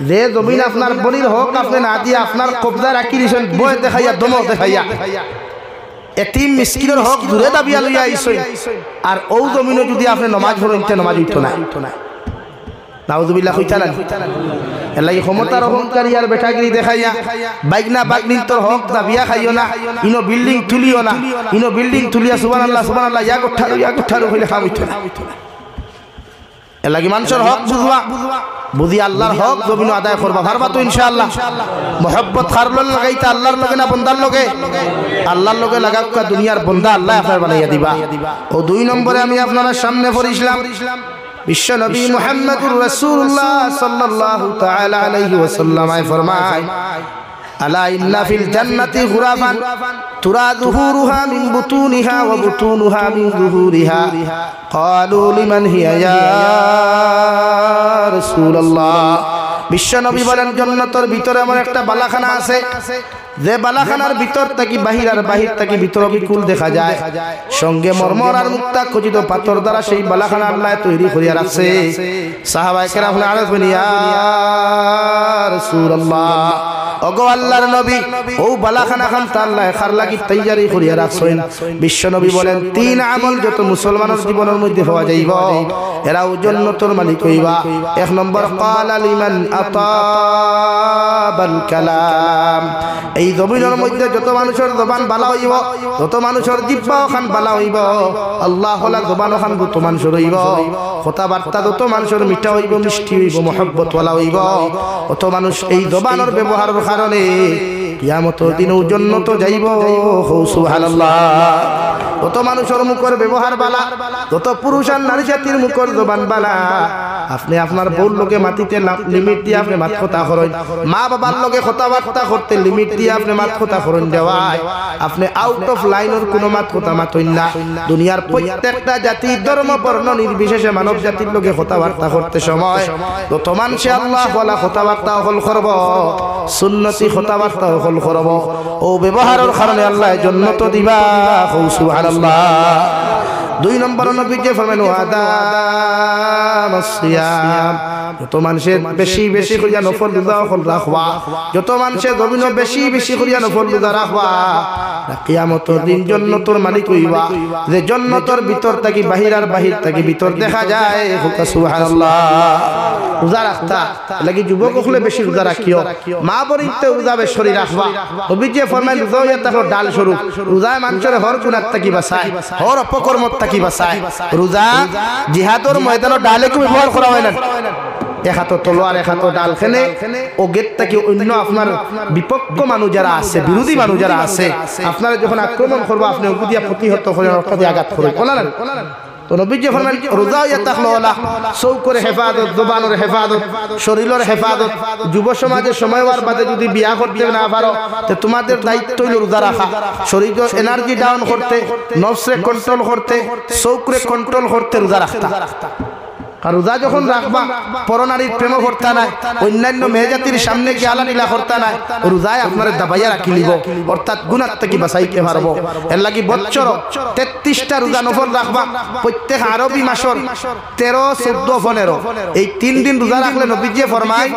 যে জমিন আপনার বনির হক আপনি না দিয়া আপনার কবজা রাখি দিছেন বয় দেখাইয়া দম দেখাইয়া এতিম মিসকিনের হক দূরে দাবিয়া লইয়া আইছেন আর ও জমিনে যদি আপনি নামাজ পড়েন তে নামাজ উঠতো না নাউযুবিল্লাহ কইতা না এর লাগি ক্ষমতার অহংকারী আর বেটাগিরি দেখাইয়া বাইগনা বাগনিন তোর হক দাবিয়া খাইও না ইনো বিল্ডিং তুলিও না ইনো বিল্ডিং তুলিয়া সুবহানাল্লাহ সুবহানাল্লাহ ইয়া কোঠারু হইলে খাম উঠতো না এর লাগি মানুষের হক বুঝবা বুঝি আল্লাহর হক জমিন আদায় করবা পারবা তো ইনশাআল্লাহ মোহাব্বত খারলন লাগাইতা আল্লাহর লগে না বন্দার লগে আল্লাহর লগে লাগাকা দুনিয়ার বন্দা আল্লাহ আপনার বানাইয়া দিবা ও দুই নম্বরে আমি আপনাদের সামনে পড়িছিলাম বিশ্ব নবী মুহাম্মদুর রাসূলুল্লাহ সাল্লাল্লাহু তাআলা আলাইহি ওয়াসাল্লাম ফরমায় আলা ইন্না ফিল জান্নাতি গুরাফান তুরা যুহুরুহা মিন বুতুনিহা ওয়া বুতুনুহা মিন যুহুরিহা ক্বালু লিমান হিয়া ইয়া রাসূলুল্লাহ বিশ্ব নবী বলেন জান্নাতের ভিতরে এমন একটা বালাখানা আছে যে বালাখানার ভিতর থেকে বাহির আর বাহির থেকে ভিতর বিকুল দেখা যায় সঙ্গে মরমর আর মুক্তা খচিত পাথর দ্বারা সেই বালাখানা আল্লাহ তৈরি করিয়া রাখছে সাহাবায়ে কেরাম আরজ বলি ইয়া রাসূলুল্লাহ ওগো আল্লাহর নবী ও বালাখানা খান তা আল্লাহ খার লাগি তৈয়ারি করিয়া রাখছেন বিশ্ব নবী বলেন তিন আমল যত মুসলমানের জীবনের মধ্যে পাওয়া যাইব এরাও জান্নাতের মালিক হইবা এক নম্বর ক্বালা লিমান আতাবাল কালাম এই জমিনের মধ্যে যত মানুষের জবান বালা হইব যত মানুষের জিহ্বা খান বালা হইব আল্লাহ হলা জবান খান যত মানুষের হইব কথাবার্তা যত মানুষের মিঠা হইব মিষ্টি হইব মহব্বত ওয়ালা হইব অত মানুষ এই জবানের ব্যবহারের কারণে কিয়ামতের দিনে জান্নাতে যাইব সুবহানাল্লাহ যত মানুষের মুখের ব্যবহার বালা যত পুরুষ আর নারী জাতির মুখের জবান বালা আপনি আপনার বউর লোকে মাটিতে লিমিট দিয়ে আপনি মাত কথা করেন মা বাবার লোকে কথাবার্তা করতে লিমিট দিয়ে আপনি মাত কথা করেন দেওয়ায় আপনি আউট অফ লাইনের কোনো মাত কথা মাতইন না দুনিয়ার প্রত্যেকটা জাতি ধর্ম বর্ণ নির্বিশেষে মানব জাতির লোকে কথাবার্তা করতে সময় যত মানুষে আল্লাহ বলা কথাবার্তা হল করব সুন্নতি কথাবার্তা হল করব ও ব্যবহারের কারণে আল্লাহ জান্নাত দিবা সুবহানাল্লাহ দুই নম্বর নবী যে ফরমান ওয়াদাম সিয়াম যত মানুষের বেশি বেশি করিয়া নফল রোজা রাখবা, যত মানুষের জমিন বেশি বেশি করিয়া নফল রোজা রাখবা, কিয়ামতের দিন জান্নাতের মালিক হইবা। যে জান্নাতের ভিতর থাকি বাহির আর বাহির থাকি ভিতর দেখা যায়। সুবহানাল্লাহ। রোজা রাখতা লাগি যুবক হলে বেশি রোজা রাখিও, মা বরিতে রোজা বেশি রাখবা। নবীজি ফরমাইল রোজা ইয়া তাকো ডাল স্বরূপ। রোজা মানুষের হর গুনাহ থাকি বাঁচায়, হর অপকর্ম থাকি বাঁচায়। রোজা জিহাদের ময়দানে ডালে কি ব্যবহার করা হয় না? এক হাত তলোয়ার এক হাত ডাল খেনে ও গেট থেকে অন্য আপনার বিপক্ষ মানুষ যারা আছে, বিরোধী মানুষ যারা আছে, আপনারা যখন আক্রমণ করবো আপনি ওগুলো দিয়া প্রতিহত করে অর্থাৎ আঘাত করে বলালেন। তো নবীজি ফরমান রোজা ইয়া তাকলো ওলা চৌকর হেফাজত, জবানের হেফাজত, শরীরের হেফাজত। যুব সমাজে সময় হওয়ার বাদে যদি বিয়া করতে না পারো তো তোমাদের দায়িত্ব হইল রোজা রাখা, শরীরের এনার্জি ডাউন করতে, নফসে কন্ট্রোল করতে, চৌকরে কন্ট্রোল করতে রোজা রাখতা। আর রোজা যখন রাখবা পরনারীর প্রেম করতা নাই, অন্যান্য মেয়েজাতির সামনে গিয়ে আলানিলা করতা নাই, রোজায় আপনার দাবাইয়া রাখি নিব, অর্থাৎ গুনাহ থেকে বাঁচাইতে পারবো। এর লাগি বছর 33টা রোজা নফল রাখবা। প্রত্যেক আরবি মাসের 13, 14, 15 এই 3 দিন রোজা রাখলে নবীজি ফরমায়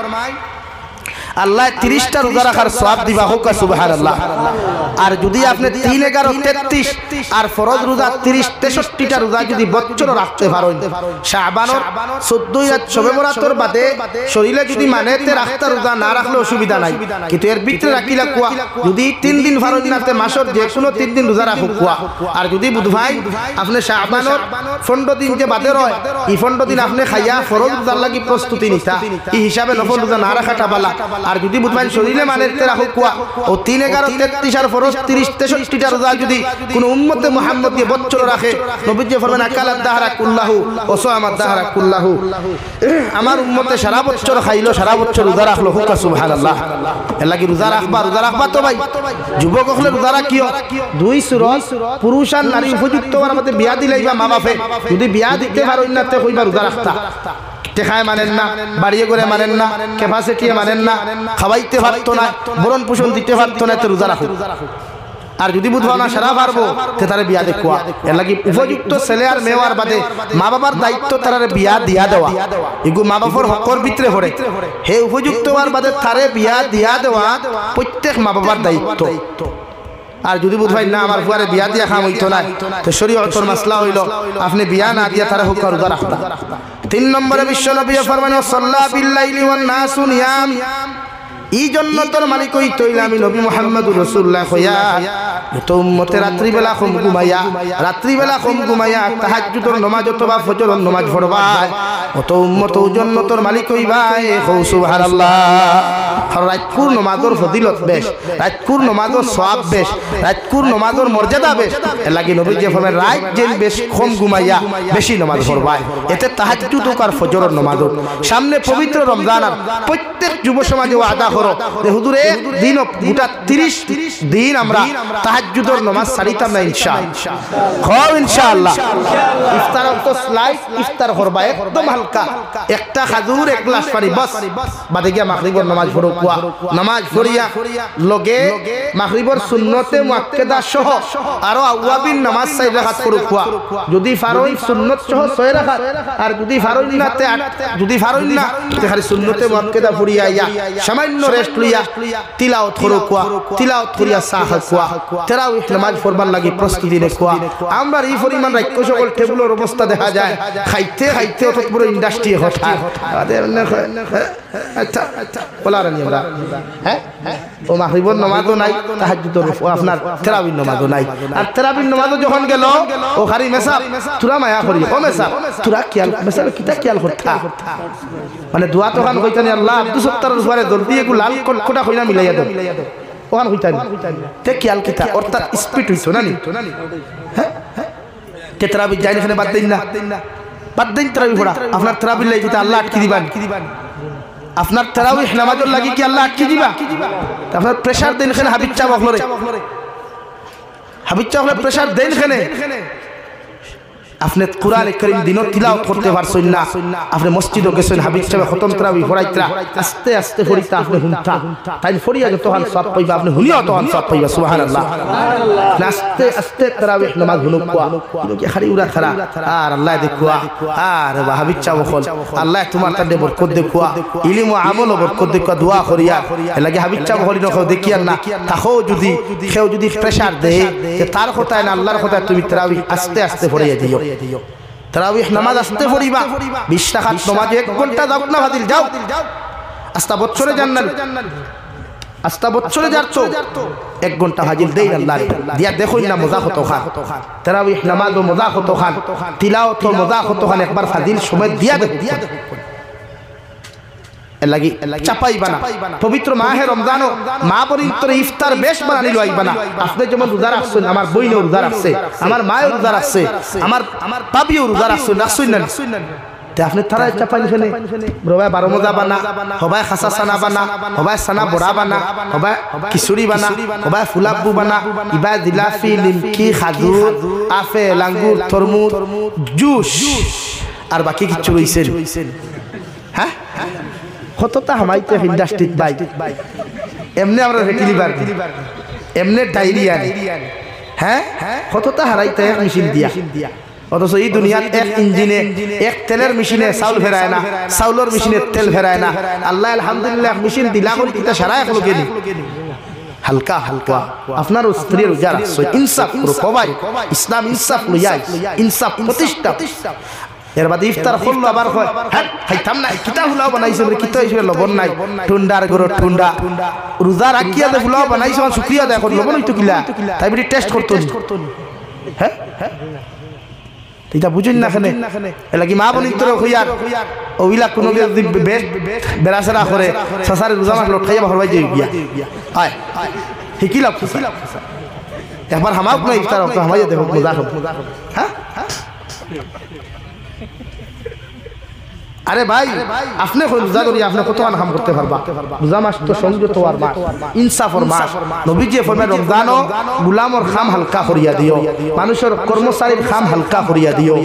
আল্লাহ 30টা রোজা রাখার সওয়াব দিবা। হোক সুবহানাল্লাহ। আর যদি আপনি 3, 11, 33 আর ফরজ রোজা 30, 63টা রোজা যদি বছর রাখতে পারেন, শাবানের 14 আর শবে বরাতের বাদে শরীরে যদি মানেতে রাখতে রোজা না রাখলে অসুবিধা নাই, কিন্তু এর ভিতরে রাখিলা কুয়া যদি 3 দিন পারেন নাতে মাসের যে কোনো 3 দিন রোজা রাখো কুয়া। আর যদি বুধভাই আপনি শাবানের 15 দিন যে বাদে রয়, এই 15 দিন আপনি খাইয়া ফরজ রোজার লাগি প্রস্তুতি নিতা, এই হিসাবে নফল রোজা না রাখাটা বালা। আর যদি বুধবার শরীরে মানেতে রাখো কুয়া ও 3, 11, 33 আর ফরজ 30, 63টা রোজা যদি কোন উম্মতে মুহাম্মদ দিয়ে বছর রাখে, নবীজি ফরমান আকালাদ দাহরা কুল্লাহু ও সামাদ দাহরা কুল্লাহু, আমার উম্মতে সারা বছর খাইলো, সারা বছর রোজা রাখলো। হোক সুবহানাল্লাহ। এর লাগি রোজা রাখবা, রোজা রাখবা তো ভাই যুবক হলে রোজা রাখিও। 2 সুরত পুরুষ আর নারী উপযুক্ত হওয়ার মধ্যে বিয়া দিলাইবা মা বাপে, যদি বিয়া দিতে পারো ইন্নাতে কইবা রোজা রাখতা। টেকায় মানেন না, বাড়িয়ে করে মানেন না, ক্যাপাসিটিয়ে মানেন না, খাওয়াইতে পারতো না, বরণ পোষণ দিতে পারতো না, তো রোজা রাখো। আর যদি বুধবা না সারা পারবো তে তারে বিয়া দেখুয়া। এর লাগি উপযুক্ত ছেলে আর মেওয়ার বাদে মা বাবার দায়িত্ব তারে বিয়া দিয়া দেওয়া, এগু মা বাবার হকর ভিতরে পড়ে। হে উপযুক্ত হওয়ার বাদে তারে বিয়া দিয়া দেওয়া প্রত্যেক মা বাবার দায়িত্ব। আর যদি বুধভাই না আমার ফুয়ারে বিয়া দিয়া খাম হইতো না, তো শরীয়তের মাসলা হইল আপনি বিয়া না দিয়া তারে হুক রোজা রাখতা। 3 নম্বরে বিশ্ব নবী ফরমান সাল্লা বিল্লাইলি ওয়ান নাসু নিয়াম। এই জন্য তোর মালিক হইতে হইলে আমি নবী মুহাম্মদুর রাসূলুল্লাহ হইয়া তো উম্মতে রাত্রিবেলা কম ঘুমাইয়া, রাত্রিবেলা কম ঘুমাইয়া তাহাজ্জুদের নামাজ অথবা ফজরের নামাজ পড়বা, অত উম্মত জন্য তোর মালিক হইবা। সুবহানাল্লাহ। রাতকুর নামাজের ফজিলত বেশ, রাতকুর নামাজের সওয়াব বেশ, রাতকুর নামাজের মর্যাদা বেশ। এর লাগি নবী যে ফরমান রাত যেন বেশ কম ঘুমাইয়া বেশি নামাজ পড়বা, এতে তাহাজ্জুদ আর ফজরের নামাজ। সামনে পবিত্র রমজান, আর প্রত্যেক যুব সমাজে ওয়াদা করো যে হুজুর এক দিন গোটা 30 দিন আমরা তাহাজ্জুদের নামাজ ছাড়িতাম না ইনশাআল্লাহ। ইনশাআল্লাহ। ইফতার তো স্লাইস ইফতার করবা একদম হালকা, একটা খাজুর, এক গ্লাস পানি বাস, বাদে গিয়া মাগরিবের নামাজ পড়ো কুয়া। নামাজ পড়িয়া লগে মাগরিবের সুন্নতে মুআক্কাদা সহ আরো আওয়াবিন নামাজ 4 রাকাত পড়ো কুয়া। যদি ফারই সুন্নত সহ 6 রাকাত, আর যদি ফারই না তে 8, যদি ফারই না তে খালি সুন্নতে মুআক্কাদা পড়িয়া ইয়া সামান্য রেস্ট লইয়া তিলাওয়াত করো কুয়া, তিলাওয়াত করিয়া সাহ কুয়া, তারাউহ নামাজ পড়বার লাগি প্রস্তুতি নে কুয়া। আমরা এই পরিমাণ রাখ্য সকল টেবিলের অবস্থা দেখা যায়, খাইতে খাইতে অত পুরো ইন্ডাস্ট্রি হঠা আচ্ছা বলা রানি আমরা হ্যাঁ ও মাগরিবের নামাজও নাই, তাহাজ্জুদের আপনার তারাবির নামাজও নাই। আর তারাবির নামাজও যখন গেল ও খালি মেসাব তুরা মায়া করি, ও মেসাব তুরা কিয়াল মেসাব কিতা কিয়াল করতা, মানে দোয়া তো খান কইতানি আল্লাহ আব্দুল সত্তারের উপরে জলদি একটু লাল কটকটা কইনা মিলাইয়া দাও, ওখান কইতানি তে কিয়াল কিতা অর্থাৎ স্পিড হইছো না নি। হ্যাঁ তে তারাবি যাই এখানে বাদ দেন না, বাদ দেন তারাবি পড়া। আপনার তারাবি লাগি কিতা আল্লাহ আটকে দিবেন, আপনার তারাবিহ নামাজের লাগি কি আল্লাহ আটকে দিবা? আপনার প্রেসার দেন এখানে হাবিব চা বখলরে, হাবিব চা হলে প্রেসার দেন এখানে আপনি কোরআন কারীম দিনও তিলাওয়াত করতে পারছেন না, আপনি মসজিদে গেছেন হাবিব সাহেব খতম তারাবি পড়াইতরা আস্তে আস্তে পড়িতা আপনি হুনতা তাই ফরিয়া যতহান সব পাইবা আপনি হুনিও তখন সব পাইবা সুবহানাল্লাহ। আস্তে আস্তে তারাবি নামাজ হুনুক কি খালি উড়া খারা আর আল্লাহ দেখুয়া আর হাবিব সাহেব বল আল্লাহ তোমার তাতে বরকত দেখুয়া ইলম ও আমল বরকত দেখুয়া দোয়া করিয়া লাগে হাবিব সাহেব হলি নখো দেখিয়া না তাহো যদি কেউ যদি প্রেসার দেয় যে তার কথায় না আল্লাহর কথায় তুমি তারাবি আস্তে আস্তে পড়িয়া দিও। তারাবিহ নামাজ আস্তে পড়িবা 20 রাকাত নামাজ 1 ঘন্টা দাও না ফাদিল যাও আস্তা বছরে জান্নাত আস্তা বছরে যাচ্ছ 1 ঘন্টা হাজির দেই আল্লাহ দিয়া দেখুন না মজা কত খান তারাবিহ নামাজ ও মজা কত খান তিলাওয়াত ও মজা কত খান একবার ফাদিল সময় দিয়া দেখুন লাগি চাপাইবা না। পবিত্র মাহে রমজান মা পবিত্র ইফতার বেশ বানানি লইবা না। আপনি যেমন রোজা রাখছেন আমার বইনও রোজা রাখছে আমার মায়ের রোজা রাখছে আমার পাবিও রোজা রাখছেন রাখছেন না তে আপনি তারা চাপাই নিছেনে রবাই 12 মজা বানা হবাই খাসা সানা বানা হবাই সানা বড়া বানা হবাই খিচুড়ি বানা হবাই ফুলাব্বু বানা ইবা জিলাফি নিমকি খাজুর আপেল আঙ্গুর তরমুজ জুস আর বাকি কিছু রইছে হ্যাঁ কতটা হামাইতে ইন্ডাস্ট্রিত বাই এমনি আমরা রেটিলিভার এমনি ডায়রিয়া হ্যাঁ কতটা হারাইতে এক মেশিন দিয়া অথচ এই দুনিয়ার এক ইঞ্জিনে এক তেলের মেশিনে চাউল ফেরায় না চাউলের মেশিনে তেল ফেরায় না। আল্লাহ আলহামদুলিল্লাহ মেশিন দিলা কোন কিটা সারা এক লোকে নি হালকা হালকা আপনার স্ত্রীর রোজা রাখছো ইনসাফ করো সবাই ইসলাম ইনসাফ লইয়াই ইনসাফ প্রতিষ্ঠা এর বাদে ইফতার করলো আবার কয় হ্যাঁ খাইতাম না কিতা ফুলাও বানাইছে বলে কিতা হিসেবে লবণ নাই টুন্ডার গরো টুন্ডা রোজা রাখিয়া দে ফুলাও বানাইছে আমার শুকরিয়া দেয় লবণ হইতো কিলা তাই বলি টেস্ট করতো হ্যাঁ এটা বুঝুন না খানে এলাকি মা বলি তোর হইয়ার ওইলা কোনো বেড়াচেরা করে সাসারে রোজা মাস লোট খাইয়া হরবাই যাই গিয়া আয় শিকিলাম একবার হামাক না ইফতার হামাই দেখো মজা হোক হ্যাঁ আরে ভাই আপনি রোজা করি আপনি কত কাম করতে পারবা রোজা মাস তো সংযত আর মাস ইনসাফর মাস নবীজি ফরমায় রমজানও গুলামর খাম হালকা করিয়া দিও মানুষের কর্মচারীর খাম হালকা করিয়া দিও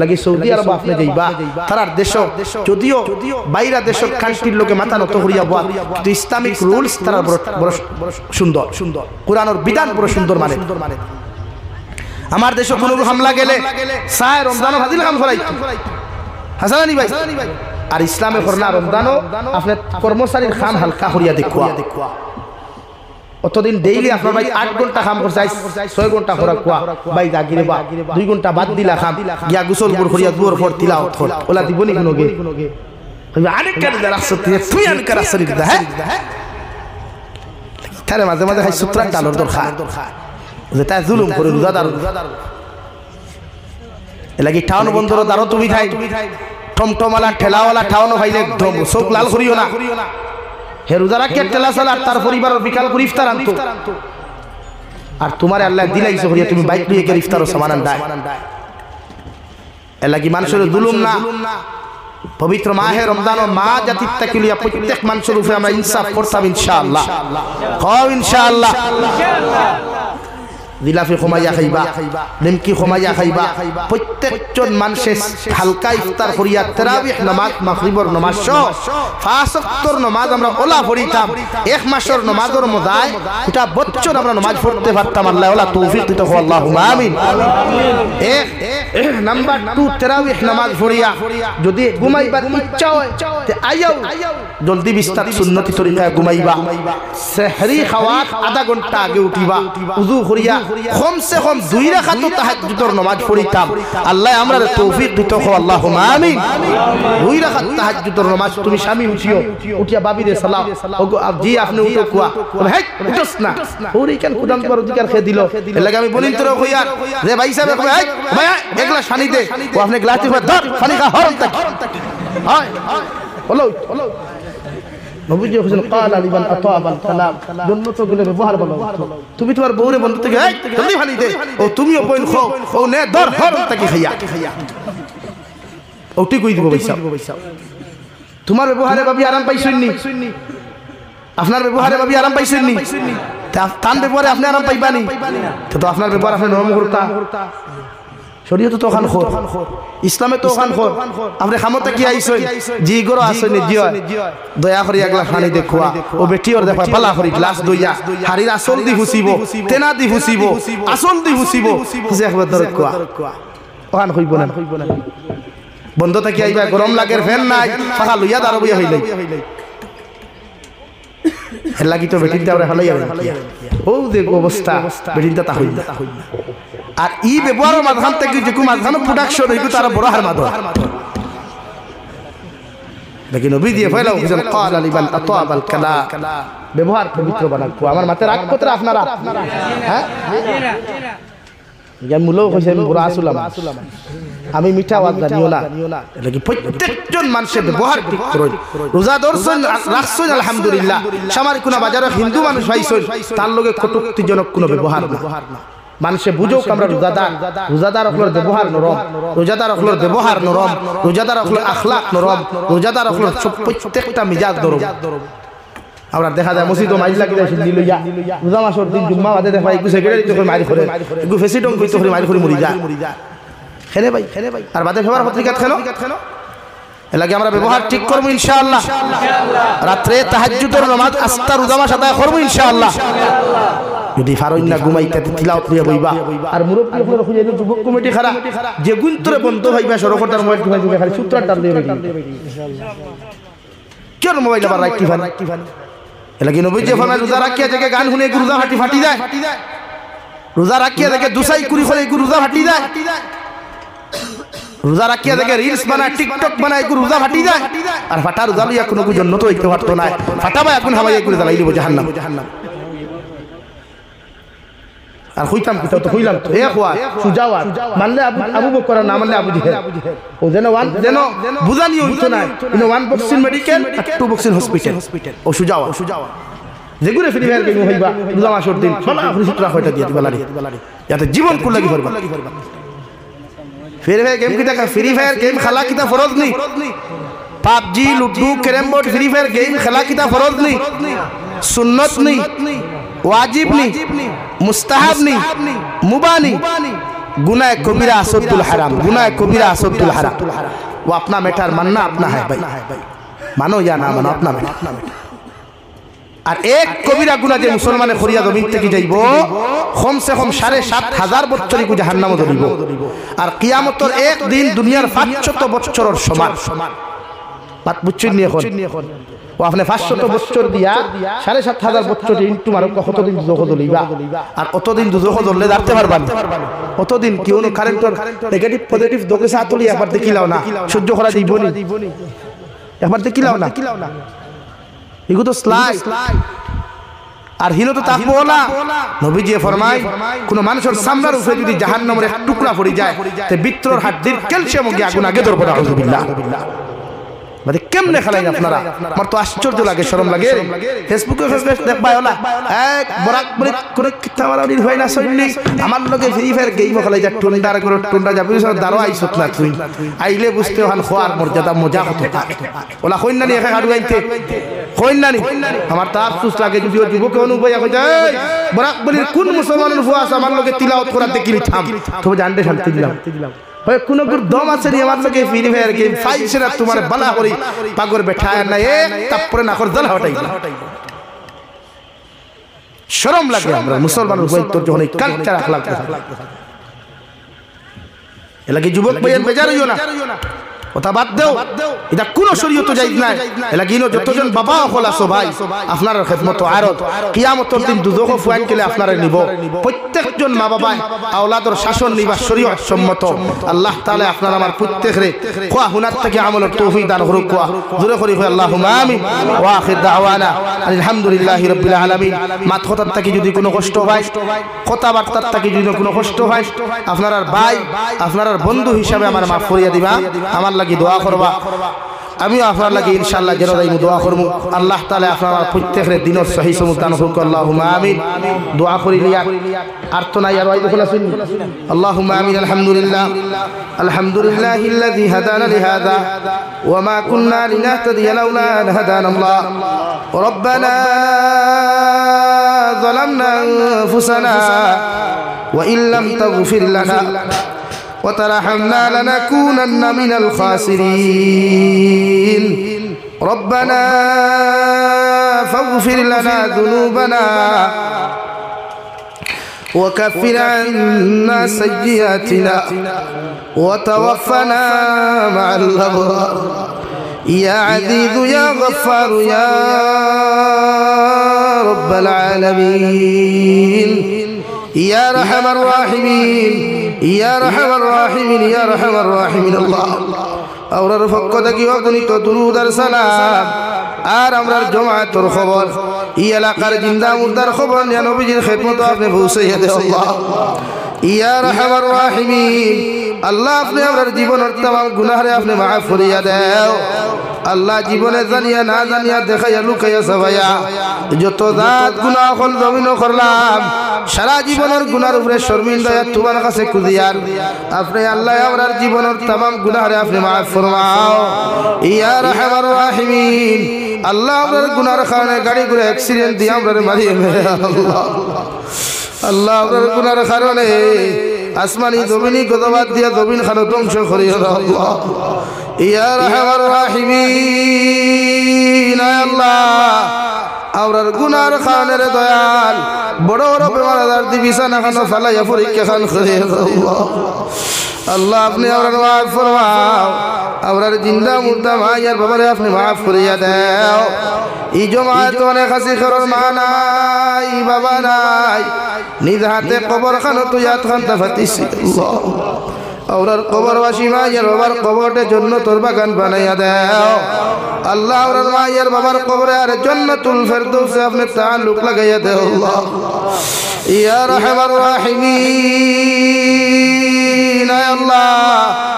লাগি সৌদি আরব আপনি যাইবা তারার দেশ যদিও বাইরা দেশের কান্ট্রির লোকে মাথা নত করিয়া বল কিন্তু ইসলামিক রুলস তারা বড় সুন্দর সুন্দর কোরআনের বিধান বড় সুন্দর মানে আমার দেশে কোনো হামলা গেলে সায় রমজানও হাজির কাম করাই হাসানি ভাই আর ইসলামে করনা রমজানও আপনার কর্মচারীর খাম হালকা করিয়া দেখুয়া অতদিন ডেইলি আপনার ভাই 8 ঘন্টা কাম করছে 6 ঘন্টা করা কুয়া ভাই জাগিরে বা 2 ঘন্টা বাদ দিলা খাম গিয়া গোসল করিয়া দুয়ার পর তিলাওয়াত কর ওলা দিবনি কোনগে কইবা আরেক কার রাখছ তুই আন কার আসরি দা হ্যাঁ তারে মাঝে মাঝে খাই সুতরাং ডালর দরকার যেটা জুলুম করে রোজাদার এলাকি টাউন বন্দর দারো তুমি খাই টমটমালা ঠেলাওয়ালা টাউন খাইলে চোখ লাল করিও না হে রোজারা কে ঠেলা চালা তার পরিবারের বিকাল করে ইফতার আনতো আর তোমার আল্লাহ দিলাইছে করিয়া তুমি বাইক নিয়ে গিয়ে ইফতারও সামান আনদায় এলাকি মানুষের জুলুম না পবিত্র মাহে রমজান ও মা জাতির তাকিলিয়া প্রত্যেক মানুষের উপরে আমরা ইনসাফ করতাম ইনশাআল্লাহ কও ইনশাআল্লাহ জিলাফি খমাইয়া খাইবা নিমকি খমাইয়া খাইবা প্রত্যেকজন মানুষের হালকা ইফতার করিয়া তারাবিহ নামাজ মাগরিবের নামাজ সহ 5 ওয়াক্তের নামাজ আমরা ওলা পড়িতাম এক মাসের নামাজের মজায় গোটা বছর আমরা নামাজ পড়তে পারতাম আল্লাহ ওলা তৌফিক দিতে হয় আল্লাহুম্মা আমিন। এক নাম্বার 2 তারাবিহ নামাজ পড়িয়া যদি ঘুমাইবার ইচ্ছা হয় তে আইও জলদি বিস্তার সুন্নতি তরিকায় ঘুমাইবা সেহরি খাওয়ার আধা ঘন্টা আগে উঠিবা ওযু করিয়া কম সে কম 2 রাকাত তাহাজ্জুদের নামাজ পড়িতাম আল্লাহ আমরারে তৌফিক দিতে হয় আল্লাহুম্মা আমিন। 2 রাকাত তাহাজ্জুদের নামাজ তুমি স্বামী উঠিয়া বাবিরে সালাম ওগো জি আপনি উঠো কুয়া হে উঠোস না ওরে কেন কুদাম তোমার অধিকার খেয়ে দিল এর লাগি আমি বলিন তোর কইয়ার রে ভাই সাহেব হে ভাই এক গ্লাস পানি দে ও আপনি গ্লাসটি ধর পানি খা হরম তাক হয় হলো হলো নবীজি হোসেন ক্বালা লিমান আতাবাল কালাম জন্নত গুলো ব্যবহার বলো তুমি তোমার বউরে বন্ধু থেকে জলদি পানি দে ও তুমিও বইন খাও ও নে ধর হরম তাক খাইয়া ওটি কই দিব পয়সা তোমার ব্যবহারে ভাবি আরাম পাইছুননি আপনার ব্যবহারে ভাবি আরাম পাইছুননি তার ব্যবহারে আপনি আরাম পাইবানি তো আপনার ব্যবহার আপনি নরম করতা শরীয়ত তো ওখান খোর, ইসলামে তো ওখান খোর। আপনি খামতে কি আইছেন জি গরো আসেন জি হয় দয়া করে এক গ্লাস পানি দেখুয়া ও বেটি ওর দেখো পালা করি গ্লাস দইয়া হাড়ির আসল দি হুসিব তেনা দি হুসিব আসল দি হুসিব হুসে একবার দরক কোয়া ওখান হইব না বন্ধ থাকি আইবা গরম লাগের ফ্যান নাই ফাঁকা লইয়া দাঁড়ো বইয়া হইলে এর লাগি তো বেটির দাওরে হালাই যাবে ও দেখ অবস্থা বেটির তা হইল আর ই ব্যবহারের মাঝখান থেকে যে মাঝখানে প্রোডাকশন হইব তার বড় হার মাধ দেখি নবী দিয়ে ফেলাও বুঝেন ক্বালা লিমান আতাবাল কালা ব্যবহার পবিত্র বানাবো আমার মাথায় রাগ করতে আপনারা হ্যাঁ জ্ঞান মূলও কইছে আমি বুড়া আসলাম আমি মিঠা আওয়াজ জানিও না লাগি প্রত্যেকজন মানুষের ব্যবহার ঠিক করুন রোজা ধরছেন রাখছেন আলহামদুলিল্লাহ সামারি কোনা বাজারে হিন্দু মানুষ পাইছেন তার লগে কটুক্তিজনক কোনো ব্যবহার না মানুষে বুঝো আমরা রোজাদার অকলর ব্যবহার নরম রোজাদার অকলর ব্যবহার নরম রোজাদার অকলর আখলাক নরম রোজাদার অকলর প্রত্যেকটা মিজাজ নরম আমরা দেখা যায় মসজিদ মাইজ লাগি যায় সিদ্ধি লইয়া রোজা মাসের দিন জুম্মা বাদে দেখা একটু সেক্রেটারি তো মারি করে একটু ফেসিডং কইতে করে মারি করে মরি যায় খেলে ভাই আর বাদে ফেবার পত্রিকাত খেলো এলাকি আমরা ব্যবহার ঠিক করবো ইনশাআল্লাহ রাত্রে তাহাজ্জুদের নামাজ আস্তা রোজা মাস আদায় করবো ইনশাআল্লাহ যদি ফারইন না ঘুমাইতে তিলাওয়াত নিয়ে বইবা আর মুরব্বি হলো খুঁজে যুবক কমিটি খারা যে গুন্তরে বন্ধ হইবা সরকটার মোবাইল টিপা খালি সূত্রটার দিয়ে ইনশাআল্লাহ কেন মোবাইল আবার রাইটি ফানি এলাকি নবী যে ফরমায় রোজা রাখিয়া থেকে গান শুনে রোজা ফাটি যায় রোজা রাখিয়া থেকে দুসাই কুড়ি খলে রোজা ফাটি যায় রোজা রাখিয়া থেকে রিলস বানায় টিকটক বানায় রোজা ফাটি যায় আর ফাটা রোজা লইয়া কোনো জন্য তো হইতে পারতো না ফাটাবা এখন হামাইয়া করে জ্বালাই দিব জাহান্নাম আর হইতাম কোথাও তো হইলাম তো খোয়া সুজাওয়া মানলে আবু বকর না মানলে আবু জেহেল ও যেন বুঝানি হইতো না কিন্তু ওয়ান বক্সিং মেডিকেল আর টু বক্সিং হসপিটাল ও সুজাওয়া যেগুলো ফ্রি ফায়ার গেম হইবা রোজা মাসের দিন ফলা ফুসুতরা হইতা দিয়ে দিবা লারি যাতে জীবন কুল লাগি করবা ফ্রি ফায়ার গেম কি দেখা ফ্রি ফায়ার গেম খেলা কিতা ফরজ নি PUBG ludo carrom board free fire game খেলা কিতা ফরজ নি সুন্নত নি वाजिब नहीं मुस्ताहब नहीं मुबाह नहीं गुनाह कबीरा असद्दुल हराम गुनाह कबीरा असद्दुल हराम वो अपना मैटर मानना अपना है भाई मानो या ना मानो अपना मैटर আর এক কবিরা গুনাহ যে মুসলমানে খরিয়া জমিন থেকে যাইব কম সে কম ৭,৫০০ বছরই কো জাহান্নামে ধরিব আর কিয়ামতের এক দিন দুনিয়ার ৫০০ বছরের সমান বাত বুঝছেন নি এখন ও আপনি ৫০০ বছর দিয়া ৭,৫০০ বছর ইনটু মারো কতদিন দুজখ দলিবা আর কতদিন দুজখ দললে দাঁড়তে পারবা না কতদিন কি হলো কারেন্টর নেগেটিভ পজিটিভ দোকে সাতলি একবার দেখিলাও না সহ্য করা দিবনি একবার দেখিলাও না এগুলো তো স্লাইড আর হিলো তো তাকবো না নবীজি ফরমায় কোন মানুষের সামনের উপরে যদি জাহান্নামের এক টুকরা পড়ে যায় তে বিত্রর হাড্ডির ক্যালসিয়াম গিয়ে আগুন আগে ধরবে আউযুবিল্লাহ মানে কেমনে খেলাই আপনারা আমার তো আশ্চর্য লাগে শরম লাগে ফেসবুকে দেখবা হলা এক বরাক বরিক করে কিতা মারানি হয় না সইনি আমার লগে ফ্রি ফায়ার গেম খেলাই যা টুন্ডার করে টুন্ডা যাবি সব দাঁড়ো আইছত না তুই আইলে বুঝতে হন খোয়ার মর্যাদা মজা হতো ওলা কইন না নি একা হাড়ু আইতে কইন না নি আমার তো আফসোস লাগে যদি যুবক অনুভব হয়ে যায় বরাক বরির কোন মুসলমানের ফুয়াস আমার লগে তিলাওয়াত করা দেখিলি থাম তুমি জানতে শান্তি দিলাম হয় কোন গুর দম আছে নি আমার লগে ফ্রি ফায়ার গেম ফাইছে না তোমার বালা করি পাগর বেঠায় না এক তাপরে না কর দল হটাই শরম লাগে আমরা মুসলমান হই তোর যখন এই কালচার আখলাক এলাকি যুবক ভাইয়ের বেজার হইও না কথা বাদ দেও এটা কোন শরীয়ত জায়েজ নাই এলাকি যতজন বাবা হল আছো ভাই আপনার খেদমত আরত কিয়ামতের দিন দুজখ ফুয়ান কেলে আপনারা নিব প্রত্যেকজন মা বাবা আওলাদর শাসন নিবা শরীয়ত সম্মত আল্লাহ তাআলা আপনার আমার প্রত্যেকরে কোয়া হুনাত থেকে আমলের তৌফিক দান করুক কোয়া জোরে করি হয় আল্লাহুম্মা আমিন ওয়া আখির দাওয়ানা আলহামদুলিল্লাহি রাব্বিল আলামিন মাত কথার থেকে যদি কোনো কষ্ট হয় কথা বার্তার থেকে যদি কোনো কষ্ট হয় আপনার ভাই আপনার বন্ধু হিসাবে আমার মাফ করিয়া দিবা আমার লাগি দোয়া করবা আমি আপনার লাগি ইনশাআল্লাহ যেন যাই দোয়া করব আল্লাহ তাআলা আপনার প্রত্যেকের দিনের সহি সমুত দান করুক আল্লাহুম্মা আমিন দোয়া করি লিয়া আর তো নাই আর ওই দেখলা শুনি আল্লাহুম্মা আমিন আলহামদুলিল্লাহিল্লাযী হাদানা লিহাযা ওয়া মা কুন্না লিনাহতাদিয়া লাউলা আন হাদানা আল্লাহ রব্বানা যালামনা আনফুসানা ওয়া ইল্লাম তাগফির লানা وترحمنا لنكونن من الخاسرين ربنا فاغفر لنا ذنوبنا وكفر عنا سيئاتنا وتوفنا مع الأبرار يا عزيز يا غفار يا رب العالمين يا رحم الراحمين يا رحم الراحمين يا رحم الراحمين الله أورا رفقة كي وقني تدرود السلام আর আমরার জমায়েতের খবর এই এলাকার জিন্দা মুর্দার খবর নিয়ে নবীজির খেদমত আপনি পৌঁছাইয়া দেন আল্লাহ ইয়া রাহমার রাহিমিন আল্লাহ আপনি আমরার জীবনের तमाम গুনাহরে আপনি মাফ করিয়া দাও আল্লাহ জীবনে জানিয়া না জানিয়া দেখাইয়া লুকাইয়া সবাইয়া যত জাত গুনাহ হল জমিন করলাম সারা জীবনের গুনার উপরে শর্মিন্দা তোমার কাছে কুদিয়ার আপনি আল্লাহ আমরার জীবনের तमाम গুনাহরে আপনি মাফ ফরমাও ইয়া রাহমার রাহিমিন আল্লাহ আমরার গুনার কারণে গাড়ি ঘুরে অ্যাক্সিডেন্ট দিয়ে আমরার মারিয়ে আল্লাহ আল্লাহ আমরার গুনার কারণে আসমানি জমিনি গদবাদ দিয়া জমিন খানো ধ্বংস করিয়া দাও আল্লাহ ইয়া রাহমার রাহিমিন আল্লাহ আমরার গুনার কারণে রে দয়াল বড় বড় বেমার আজার দি বিছানা খানো ফালাইয়া পরীক্ষা খান করিয়া দাও আল্লাহ আল্লাহ আপনি আমরার মাফ ফরমাও আমরার জিন্দা মুর্দা মাইয়ার বাবারে আপনি মাফ করিয়া দাও এই জমায়েত অনেক হাসি খরর মা নাই বাবা নাই নিজ হাতে কবর খানো তুইয়াত খানটা ফাতিছি আল্লাহ আমরার কবরবাসী মাইয়ার বাবার কবরটে জান্নাতুল বাগান বানাইয়া দাও আল্লাহ আমরার মাইয়ার বাবার কবরে আর জান্নাতুল ফেরদৌসে আপনি তাআল্লুক লাগাইয়া দাও আল্লাহ ইয়া রাহমার রাহিমিন আল্লাহ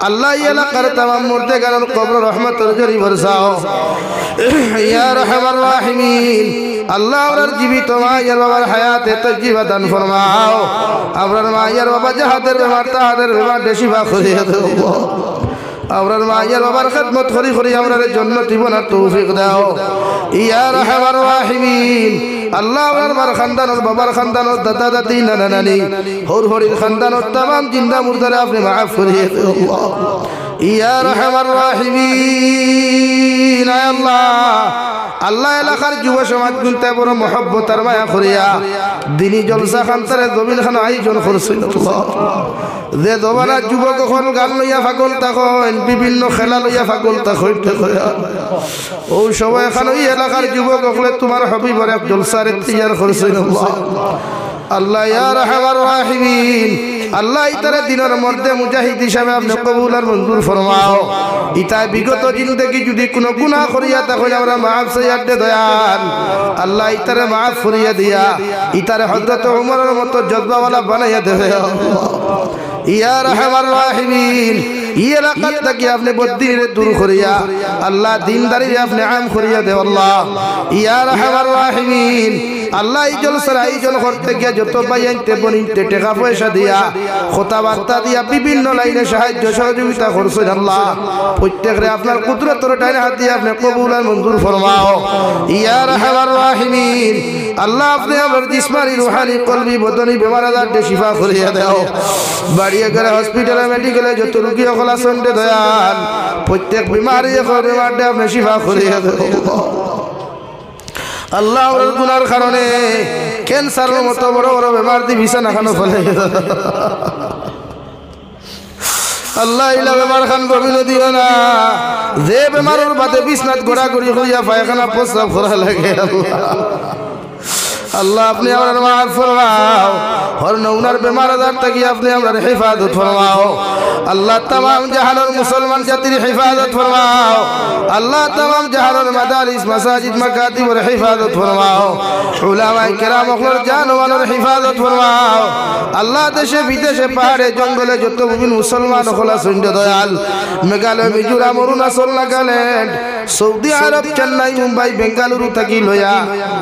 আল্লাহ এলাকার तमाम মুর্দেগানের কবর রহমতের জরি বরসাও ইয়া রাহমার রাহিমিন আল্লাহ আমরার জীবিত মায়ের বাবার হায়াতে তাজ্জিবা দান ফরমাও আমরার মায়ের বাবা যাহাদের বেমার তাহাদের বেমার শিফা করিয়া দাও আমরার মায়ের বাবার খিদমত করি করি আমরার জান্নাতি বনার তৌফিক দাও ইয়া রাহমার রাহিমিন আল্লাহ আমার খানদানের বাবার খানদানের দাদা দাদি নানা নানি হর হরির খানদানের तमाम জিন্দা মুর্দারে আপনি মাফ করিয়ে দাও ইয়া রাহমার রাহিমিন আল্লাহ আল্লাহ এলাকার যুব সমাজ গুনতে বড় মহব্বত আর মায়া করিয়া দিনী জলসা খানতারে জমিন খান আয়োজন করছিল আল্লাহ যে দবানা যুবক হল গান লইয়া পাগল তখন বিভিন্ন খেলা লইয়া পাগল তখন ও সবাই এখন ওই এলাকার যুবক হলে তোমার হবিবর এক জলসার ইখতিয়ার করছিল আল্লাহ ইয়া রাহমার রাহিমিন আল্লাহ ইতারে দিনের মধ্যে মুজাহিদ হিসাবে আপনি কবুল আর মঞ্জুর ফরমাও ইতা বিগত জিন্দেগি যদি কোনো গুনাহ করিয়া তাহলে আমরা মাফ চাইয়ার দে দয়াল আল্লাহ ইতারে মাফ করিয়া দিয়া ইতারে হযরত ওমরের মতো জজ্বাওয়ালা বানাইয়া দেবে ইয়া রাহমার রাহিমিন এই এলাকার থেকে আপনি বদ্দিরে দূর করিয়া আল্লাহ দিনদারিরে আপনি আম করিয়া দে আল্লাহ ইয়া রাহমার রাহিমিন আল্লাহ এই জলসার আয়োজন করতে গিয়ে যত বাইনতে বনিতে টাকা পয়সা দিয়া কথাবার্তা দিয়া বিভিন্ন লাইনে সাহায্য সহযোগিতা করছেন আল্লাহ প্রত্যেকরে আপনার কুদরতের ডাইনে হাত দিয়ে আপনি কবুল আর মঞ্জুর ফরমাও ইয়া রাহমার রাহিমিন আল্লাহ আপনি আমার জিসমানি রূহানি কলবি বদনি বেমার আজার দে শিফা করিয়া দাও বাড়িয়ে গেলে হসপিটালে মেডিকেলে যত রোগী সকল আছেন দে দয়াল প্রত্যেক বিমারি বেমার দে আপনি শিফা করিয়া দাও আল্লাহ ওর গুনার কারণে ক্যান্সারের মতো বড় বড় বেমার দি বিছানা খানো ফেলে আল্লাহ ইলা বেমার খান গভীর দিও না যে বেমারের বাদে বিছনাত ঘোরাঘুরি হইয়া পায়খানা প্রস্রাব করা লাগে আল্লাহ আপনি আমার মাফ ফরমাও হর নৌনার বেমার আজার থেকে আপনি আমার হেফাজত ফরমাও আল্লাহ तमाम জাহানের মুসলমান জাতির হেফাজত ফরমাও আল্লাহ तमाम জাহানের মাদারিস মাসাজিদ মাকাতিবের হেফাজত ফরমাও উলামায়ে কেরাম ওগলার জান ও মালের হেফাজত ফরমাও আল্লাহ দেশে বিদেশে পাহাড়ে জঙ্গলে যত মুমিন মুসলমান ওগলা শুনতে দয়াল মেঘালয় মিজোরাম অরুণাচল নাগাল্যান্ড সৌদি আরব চেন্নাই মুম্বাই বেঙ্গালুরু থেকে লয়া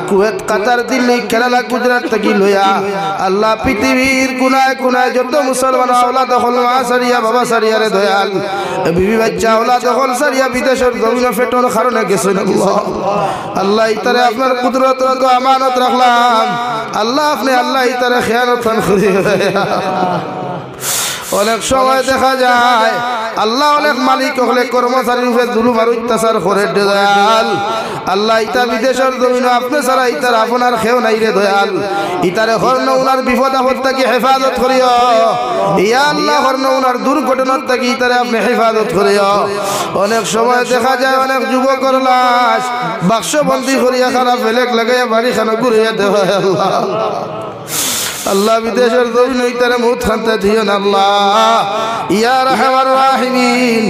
কুয়েত কাতার দিল্লি কেরালা গুজরাট থেকে লয়া আল্লাহ পৃথিবীর কোনায় কোনায় যত মুসলমান আওলাদ হল মা সারিয়া বাবা সারিয়া রে দয়াল বিবি বাচ্চা আওলাদ হল সারিয়া বিদেশের জমিন ফেটন কারণে গেছেন আল্লাহ আল্লাহ ইতারে আপনার কুদরত তো আমানত রাখলাম আল্লাহ আপনি আল্লাহ ইতারে খেয়ানত করিয়া অনেক সময় দেখা যায় আল্লাহ অনেক মালিক হলে কর্মচারীর উপরে জুলুম আর অত্যাচার করে দয়াল আল্লাহ ইতা বিদেশের জমিন আপনি ছাড়া ইতার আপনার খেও নাই রে দয়াল ইতারে হর্ণ উনার বিপদ আপদ থেকে হেফাজত করিও ইয়া আল্লাহ হর্ণ উনার দুর্ঘটনার থেকে ইতারে আপনি হেফাজত করিও অনেক সময় দেখা যায় অনেক যুবকর লাশ বাক্সবন্দি করিয়া খারাপ ফেলেক লাগাইয়া বাড়ি খানা ঘুরিয়া দেওয়া আল্লাহ আল্লাহ বিদেশের জমিন ইতারে মউত খান্তা দিও না আল্লাহ ইয়া রাহমার রাহিমিন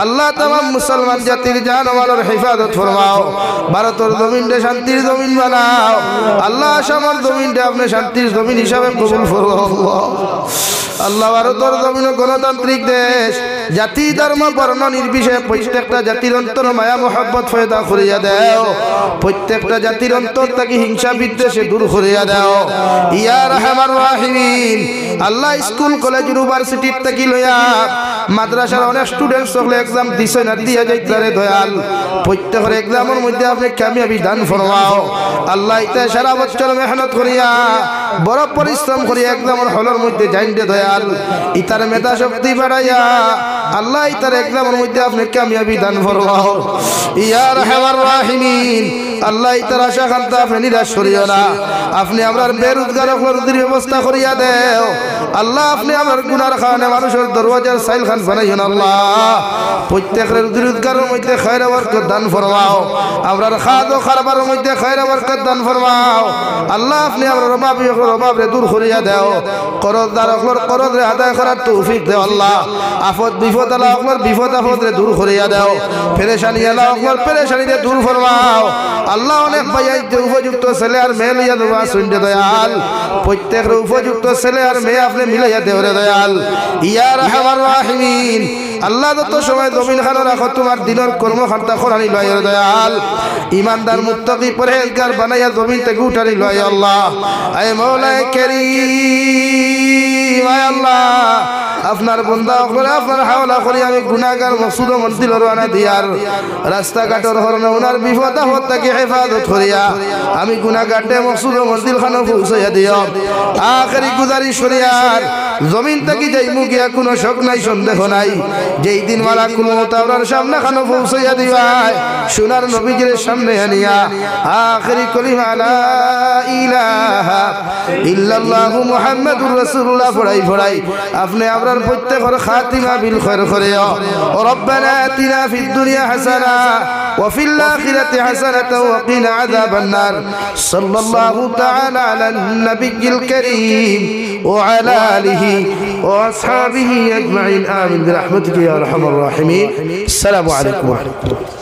আল্লাহ তামাম মুসলমান জাতির জান ও মালের হেফাজত ফরমাও ভারতের জমিনটা শান্তির জমিন বানাও আল্লাহ আসামের জমিনটা আপনি শান্তির জমিন হিসাবে কবুল ফরমাও আল্লাহ ভারতের জমিন গণতান্ত্রিক দেশ জাতি ধর্ম বর্ণ নির্বিশেষে প্রত্যেকটা জাতির অন্তর মায়া মোহাব্বত পয়দা করিয়া দাও প্রত্যেকটা জাতির অন্তর থেকে হিংসা বিদ্বেষে দূর করিয়া দাও ইয়া রাহমার রাহিমিন আল্লাহ স্কুল কলেজ ইউনিভার্সিটি থেকে লইয়া মাদ্রাসার অনেক স্টুডেন্টস সকলে এক্সাম দিছে না দিয়া যাইতারে দয়াল প্রত্যেকের এক্সামের মধ্যে আপনি কামিয়াবি দান ফরমাও আল্লাহ ইতে সারা বছর মেহনত করিয়া বড় পরিশ্রম করিয়া এক্সামের হলের মধ্যে যাইতে দয়াল ইতার মেধা শক্তি বাড়াইয়া আল্লাহ ইতার এক্সামের মধ্যে আপনি কামিয়াবি দান ফরমাও ইয়া রাহমার রাহিমিন আল্লাহ ইতার আশা খান্তা আপনি নিরাশ করিও না আপনি আমরার বেরোজগার রুজির ব্যবস্থা করিয়া দেও আল্লাহ আপনি আমার গুনার কারণে মানুষের দরওয়াজার সাইল খান বানাইও না আল্লাহ প্রত্যেকের রুজির মধ্যে খায়র বরকত দান ফরমাও আমরার খাদ ও খারবার মধ্যে খায়র বরকত দান ফরমাও আল্লাহ আপনি আমরার অভাবে দূর করিয়া দেও করজদার অকলর করজরে আদায় করার তৌফিক দেও আল্লাহ আফত বিপদ আল্লাহ অকলর বিপদ আপদরে দূর করিয়া দেও পেরেশানি আল্লাহ অকলর পেরেশানিতে দূর ফরমাও আল্লাহ অনেক ভাইয়াইতে উপযুক্ত ছেলে আর মেয়ে লইয়া দেওয়া শুনতে দয়াল প্রত্যেকের উপযুক্ত ছেলে আর মেয়ে আপনি মিলাইয়া দেও রে দয়াল ইয়া রাহমার রাহিমিন আল্লাহ যত সময় জমিন খানো রাখো তোমার দিনের কর্মখান্তা খরানি লয় দয়াল ইমানদার মুত্তাকি পরহেজগার বানাইয়া জমিন থেকে উঠানি লয় আল্লাহ আয় মওলায়ে কারীম আয় আল্লাহ আপনার বন্দা করে আপনার হাওলা করি আমি গুনাহগার মকসুদ মন্দির রওনা দিয়ার রাস্তাঘাটের হরণে ওনার বিপদ আপদ থেকে হেফাজত করিয়া আমি গুনাহগারটে মকসুদ মন্দির খানো পৌঁছাইয়া দিও আখেরি গুজারিশ করিয়ার জমিন থেকে যাইমু গিয়া কোনো শক নাই সন্দেহ নাই যেই দিন মালাকুল মউত আপনার সামনে খানো পৌঁছাইয়া দিবাই সোনার নবীজির সামনে আনিয়া আখেরি কলিমা লা ইলাহা ইল্লাল্লাহু মুহাম্মাদুর রাসূলুল্লাহ পড়াই আপনি আপনার প্রত্যেকের খাতিমা বিল খায়র করিও রব্বানা আতিনা ফিদ দুনিয়া হাসানা ওয়া ফিল আখিরাতি হাসানাতাও ওয়া কিনা আযাবান নার সাল্লাল্লাহু তাআলা আলান নাবিয়্যিল কারীম ওয়া আলা আলিহি ওয়া আসহাবিহি আজমাইন আমিন বিরহমাতিকা ইয়া আরহামার রাহিমিন আসসালামু আলাইকুম ওয়া রাহমাতুল্লাহ।